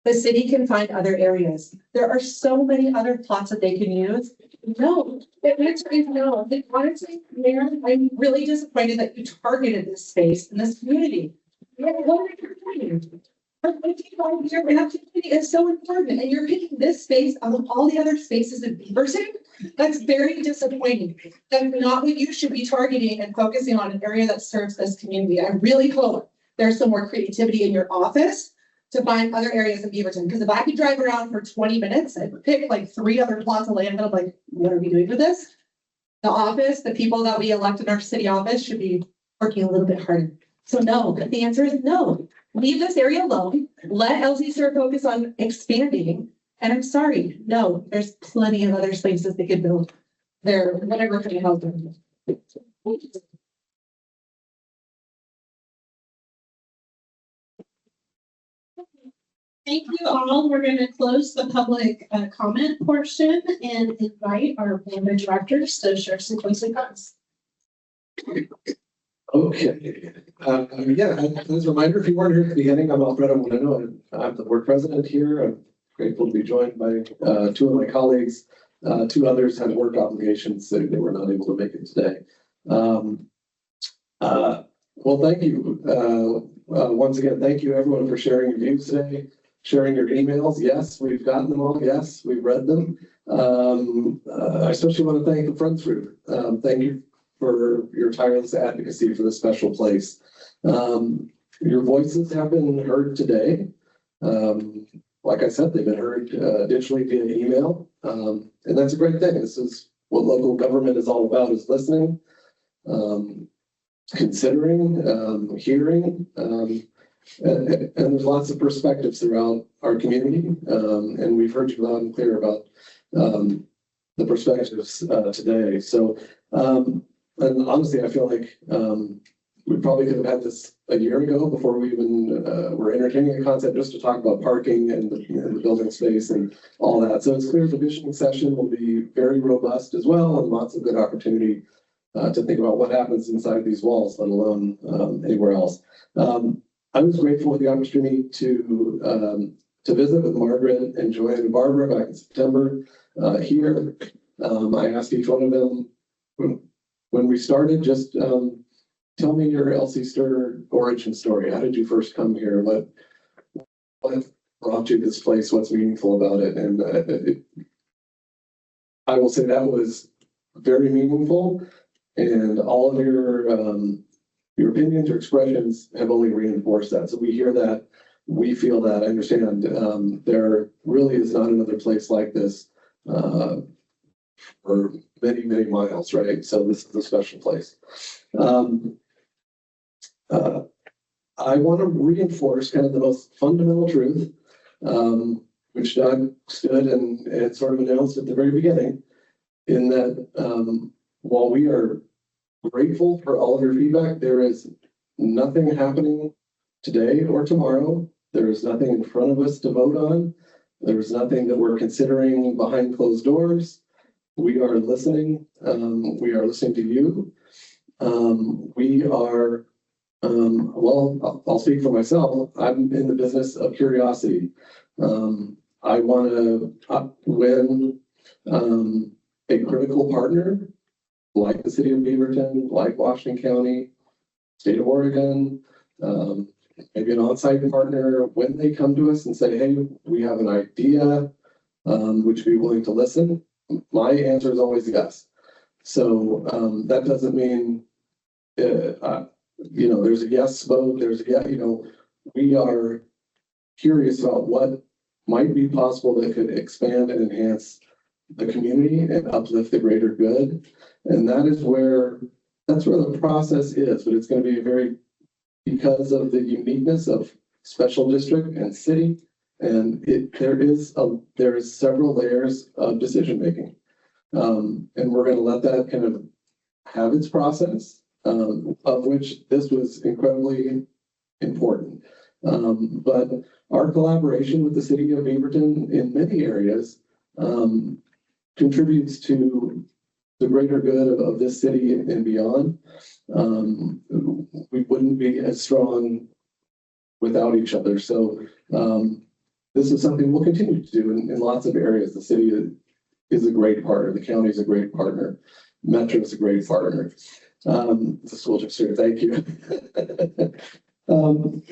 The city can find other areas. There are so many other plots that they can use. No, the answer is no. And honestly, Mayor, I'm really disappointed that you targeted this space in this community. What are you doing? Our 55-year community is so important, and you're picking this space out of all the other spaces in Beaverton. That's very disappointing. That's not what you should be targeting and focusing on, an area that serves this community. I really hope there's some more creativity in your office to find other areas in Beaverton, because if I could drive around for 20 minutes and pick like 3 other plots of land, I'm like, what are we doing with this? The office, the people that we elect in our city office should be working a little bit harder. So no, the answer is no. Leave this area alone. Let Elsie Stuhr focus on expanding. And I'm sorry, no, there's plenty of other spaces they could build there, whatever can help them. Thank you all. We're going to close the public comment portion and invite our board of directors to share some closing thoughts. Okay, yeah, as a reminder, if you weren't here at the beginning, I'm Alfredo Moreno, and I'm the board president here. I'm grateful to be joined by 2 of my colleagues. 2 others had work obligations, so they were not able to make it today. Well, thank you. Once again, thank you everyone for sharing your views today, sharing your emails. Yes, we've gotten them all. Yes, we've read them. I especially want to thank the Friends Group. Thank you for your tireless advocacy for this special place. Your voices have been heard today. Like I said, they've been heard digitally via email. And that's a great thing. This is what local government is all about, is listening, considering, hearing, and there's lots of perspectives throughout our community. And we've heard you loud and clear about the perspectives today. So, and honestly, I feel like we probably could have had this a year ago before we even were entertaining the concept, just to talk about parking and the building space and all that. So it's clear the visioning session will be very robust as well, and lots of good opportunity to think about what happens inside these walls, let alone anywhere else. I was grateful for the opportunity to visit with Margaret and Joanne and Barbara back in September here. I asked each one of them, when we started, just tell me your Elsie Stuhr origin story. How did you first come here? What brought you to this place? What's meaningful about it? And I will say that was very meaningful. And all of your opinions or expressions have only reinforced that. So we hear that, we feel that, I understand. There really is not another place like this for many, many miles, right? So this is a special place. I want to reinforce kind of the most fundamental truth, which Doug stood and sort of announced at the very beginning, in that while we are grateful for all of your feedback, there is nothing happening today or tomorrow. There is nothing in front of us to vote on. There's nothing that we're considering behind closed doors. We are listening. We are listening to you. We are, well, I'll speak for myself. I'm in the business of curiosity. I want to win a critical partner like the city of Beaverton, like Washington County, state of Oregon, maybe an on-site partner, when they come to us and say, hey, we have an idea, would you be willing to listen? My answer is always yes. So that doesn't mean, there's a yes vote, there's a yeah, we are curious about what might be possible that could expand and enhance the community and uplift the greater good. And that's where the process is, but it's going to be because of the uniqueness of special district and city. And there is several layers of decision making. And we're gonna let that kind of have its process, of which this was incredibly important. But our collaboration with the city of Beaverton in many areas, contributes to the greater good of this city and beyond. We wouldn't be as strong without each other. So, this is something we'll continue to do in lots of areas. The city is a great partner. The county is a great partner. Metro is a great partner. The school district, thank you. And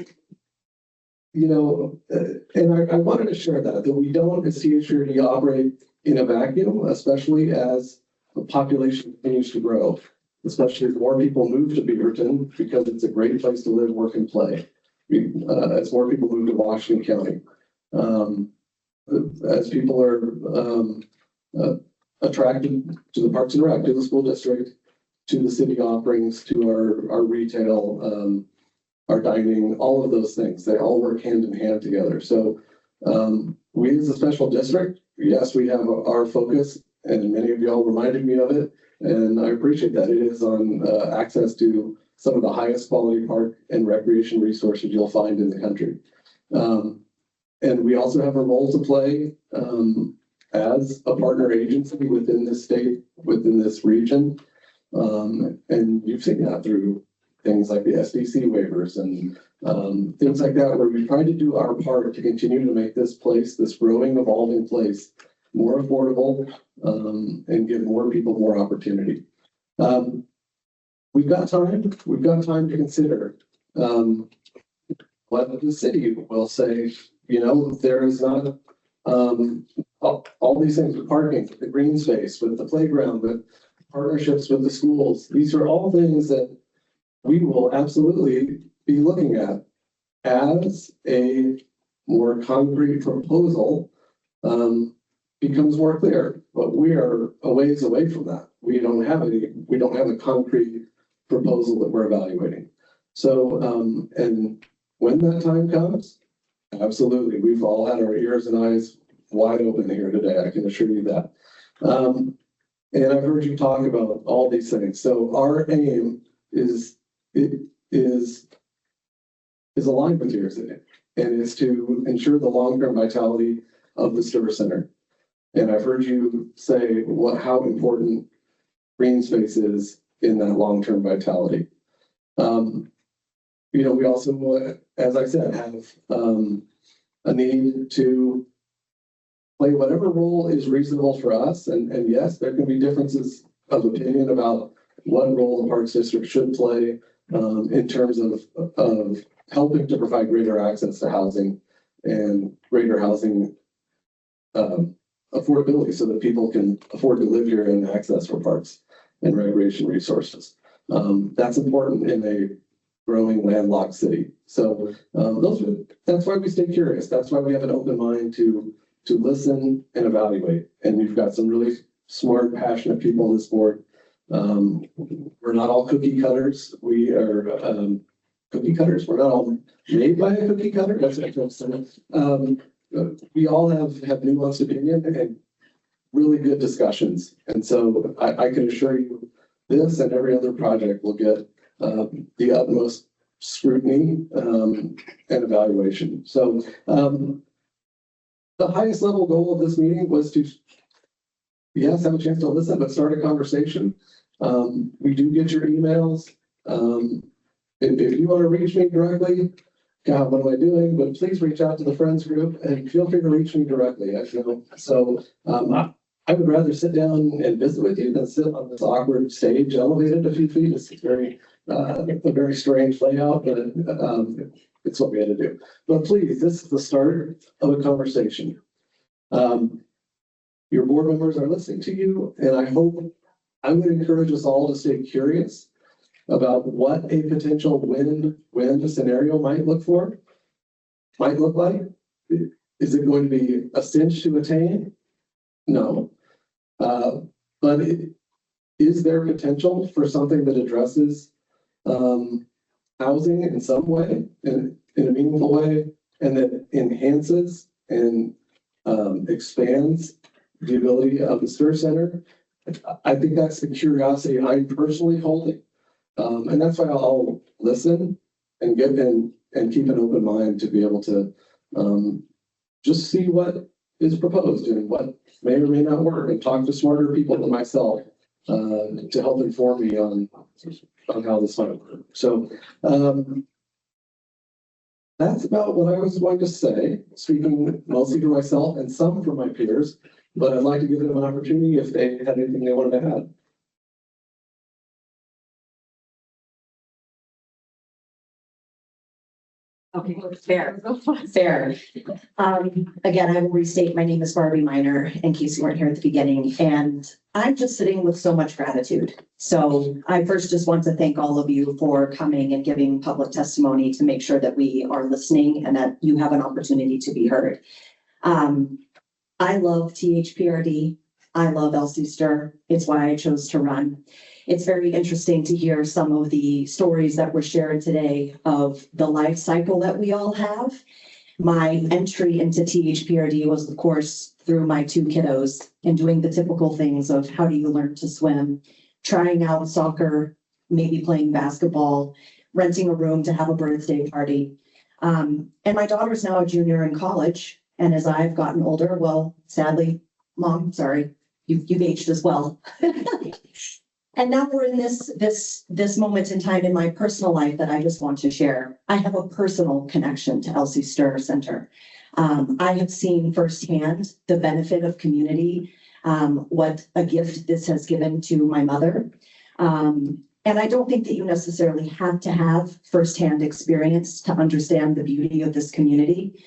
I wanted to share that we don't as THRD operate in a vacuum, especially as the population continues to grow, especially as more people move to Beaverton because it's a great place to live, work, and play. As more people move to Washington County, as people are attracted to the Parks and Rec, to the school district, to the city offerings, to our retail, our dining, all of those things, they all work hand in hand together. So we as a special district, yes, we have our focus, and many of y'all reminded me of it, and I appreciate that. It is on access to some of the highest quality park and recreation resources you'll find in the country. And we also have a role to play as a partner agency within this state, within this region. And you've seen that through things like the SDC waivers and things like that, where we try to do our part to continue to make this place, this growing, evolving place, more affordable, and give more people more opportunity. We've got time to consider what the city will say. There is not all these things with parking, the green space, with the playground, with partnerships with the schools. These are all things that we will absolutely be looking at as a more concrete proposal becomes more clear. But we are a ways away from that. We don't have a concrete proposal that we're evaluating. So, and when that time comes, absolutely, we've all had our ears and eyes wide open here today. I can assure you that. And I've heard you talk about all these things. So our aim is aligned with yours, and is to ensure the long-term vitality of the Stuhr Center. And I've heard you say how important green space is in that long-term vitality. We also, as I said, have a need to play whatever role is reasonable for us. And yes, there can be differences of opinion about what role the Parks District should play in terms of helping to provide greater access to housing and greater housing affordability so that people can afford to live here and access for parks and recreation resources. That's important in a growing landlocked city. So that's why we stay curious. That's why we have an open mind to listen and evaluate. And you've got some really smart, passionate people on this board. We're not all cookie cutters. We are cookie cutters. We're not all made by a cookie cutter. That's what I'm saying. We all have nuanced opinion and really good discussions. And so I can assure you this and every other project will get the utmost scrutiny and evaluation. So the highest level goal of this meeting was to, yes, have a chance to listen, but start a conversation. We do get your emails. If you want to reach me directly, God, what am I doing? But please reach out to the Friends group and feel free to reach me directly. So I would rather sit down and visit with you than sit on this awkward stage elevated a few feet. It's a very strange layout, but it's what we had to do. But please, this is the start of a conversation. Your board members are listening to you, and I would encourage us all to stay curious about what a potential win scenario might look like. Is it going to be a cinch to attain? No. But is there potential for something that addresses housing in some way, in a meaningful way, and that enhances and expands the ability of the Stuhr Center I think that's the curiosity I'm personally holding. And that's why I'll listen and keep an open mind to be able to just see what is proposed and what may or may not work, and talk to smarter people than myself to help inform me on how this might work. So that's about what I was going to say, speaking mostly to myself and some for my peers, but I'd like to give them an opportunity if they had anything they wanted to add. Okay, fair. Again, I will restate, my name is Barbie Miner, in case you weren't here at the beginning, and I'm just sitting with so much gratitude. So I first just want to thank all of you for coming and giving public testimony to make sure that we are listening and that you have an opportunity to be heard. I love THPRD. I love Elsie Stuhr. It's why I chose to run. It's very interesting to hear some of the stories that were shared today of the life cycle that we all have. My entry into THPRD was, of course, through my two kiddos and doing the typical things of how do you learn to swim, trying out soccer, maybe playing basketball, renting a room to have a birthday party. And my daughter's now a junior in college. And as I've gotten older, well, sadly, Mom, sorry, you've aged as well. And now we're in this moment in time in my personal life that I just want to share. I have a personal connection to Elsie Stuhr Center. I have seen firsthand the benefit of community, what a gift this has given to my mother. And I don't think that you necessarily have to have firsthand experience to understand the beauty of this community.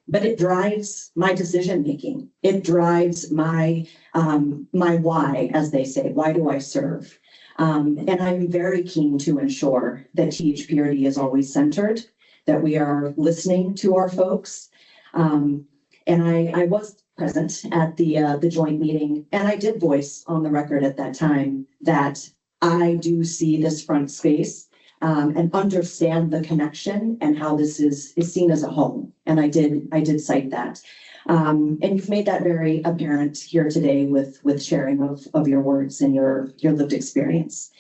But it drives my decision making. It drives my why, as they say. Why do I serve? And I'm very keen to ensure that THPRD is always centered, that we are listening to our folks. And I was present at the joint meeting, and I did voice on the record at that time that I do see this front space and understand the connection and how this is seen as a home. And I did cite that. And you've made that very apparent here today with sharing of your words and your lived experience.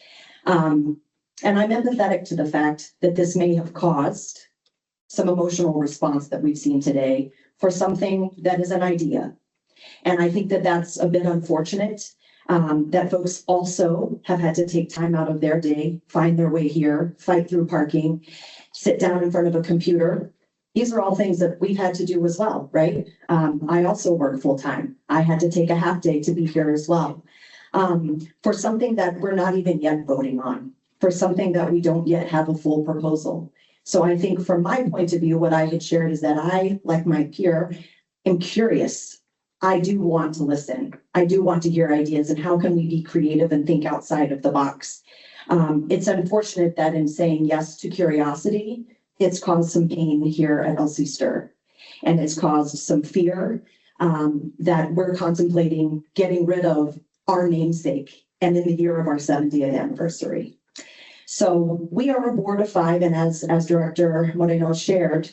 And I'm empathetic to the fact that this may have caused some emotional response that we've seen today for something that is an idea. And I think that that's a bit unfortunate. That folks also have had to take time out of their day, find their way here, fight through parking, sit down in front of a computer. These are all things that we've had to do as well, right? I also work full time. I had to take a half day to be here as well. For something that we're not even yet voting on, for something that we don't yet have a full proposal. So I think from my point of view, what I had shared is that I, like my peer, am curious. I do want to listen. I do want to hear ideas and how can we be creative and think outside of the box. It's unfortunate that in saying yes to curiosity, it's caused some pain here at Elsie Stuhr. And it's caused some fear that we're contemplating getting rid of our namesake and in the year of our 70th anniversary. So we are a board of 5, and as Director Moreno shared,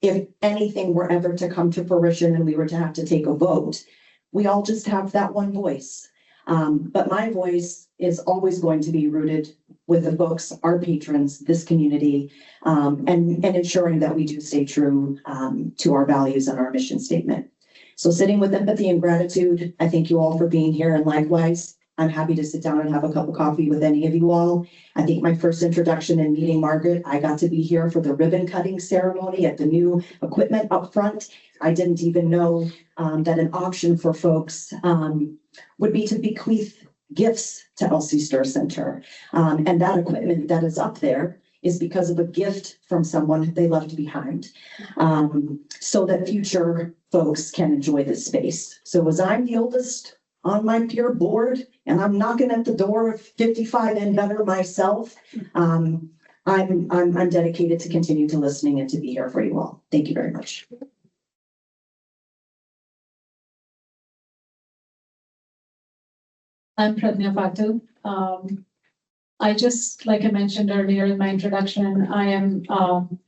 if anything were ever to come to fruition and we were to have to take a vote, we all just have that one voice. But my voice is always going to be rooted with the folks, our patrons, this community, and ensuring that we do stay true to our values and our mission statement. So sitting with empathy and gratitude, I thank you all for being here, and likewise, I'm happy to sit down and have a cup of coffee with any of you all. I think my first introduction in meeting Margaret, I got to be here for the ribbon cutting ceremony at the new equipment up front. I didn't even know that an option for folks would be to bequeath gifts to Elsie Stuhr Center. And that equipment that is up there is because of a gift from someone they left behind, so that future folks can enjoy this space. So as I'm the oldest on my peer board, and I'm knocking at the door of 55 and better myself, I'm dedicated to continue to listening and to be here for you all. Thank you very much. I'm Pradnya Patil. I just, like I mentioned earlier in my introduction, I am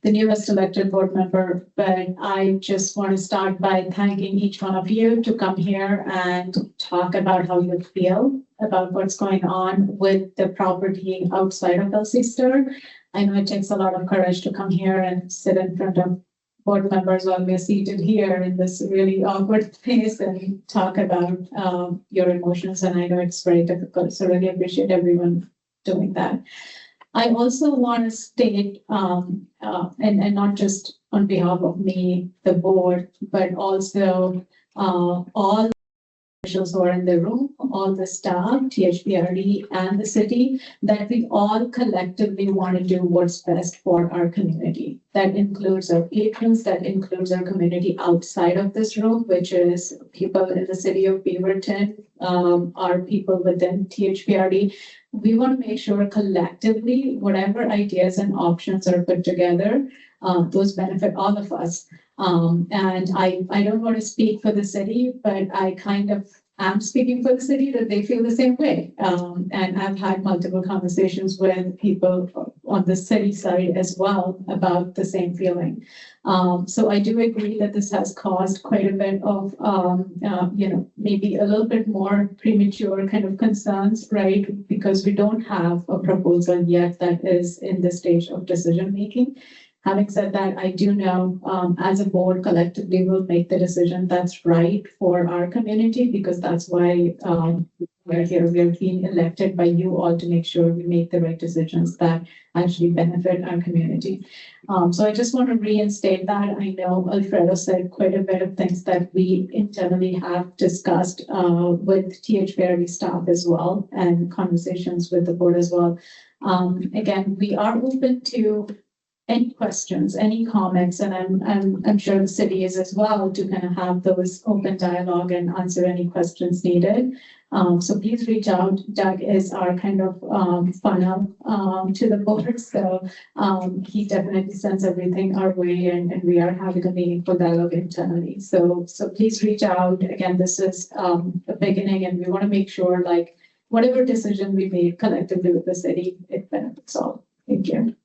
the newest elected board member, but I just want to start by thanking each one of you to come here and talk about how you feel about what's going on with the property outside of Elsie Stuhr. I know it takes a lot of courage to come here and sit in front of board members while we're seated here in this really awkward place and talk about your emotions. And I know it's very difficult, so really appreciate everyone doing that. I also want to state, and not just on behalf of me, the board, but also all officials who are in the room, all the staff, THPRD and the city, that we all collectively want to do what's best for our community. That includes our patrons, that includes our community outside of this room, which is people in the city of Beaverton, our people within THPRD. We want to make sure collectively, whatever ideas and options are put together, those benefit all of us. And I don't want to speak for the city, but I kind of am speaking for the city that they feel the same way. And I've had multiple conversations with people on the city side as well about the same feeling. So I do agree that this has caused quite a bit of, maybe a little bit more premature kind of concerns, right? Because we don't have a proposal yet that is in the stage of decision making. Having said that, I do know as a board collectively we'll make the decision that's right for our community, because that's why we're here. We're being elected by you all to make sure we make the right decisions that actually benefit our community. So I just want to reinstate that. I know Alfredo said quite a bit of things that we internally have discussed with THPRD staff as well, and conversations with the board as well. Again, we are open to any questions, any comments, and I'm sure the city is as well, to kind of have those open dialogue and answer any questions needed. So please reach out. Doug is our kind of funnel to the board, so he definitely sends everything our way, and we are having a meaningful dialogue internally. So please reach out. Again, this is a beginning, and we want to make sure, like, whatever decision we made collectively with the city, it benefits all. Thank you.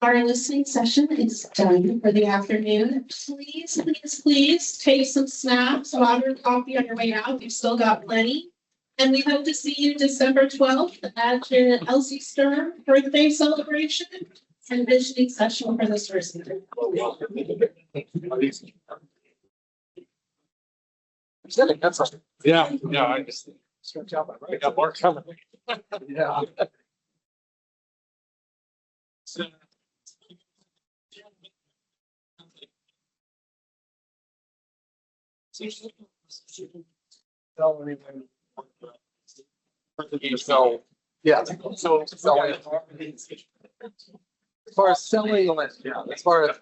Our listening session is done for the afternoon. Please take some snacks, water, coffee on your way out. You've still got plenty. And we hope to see you December 12th at your Elsie Stuhr birthday celebration and visioning session for this person. Yeah, I just stretch out my right. I got more coming. Yeah. So, yeah, so as far as selling, yeah, as far as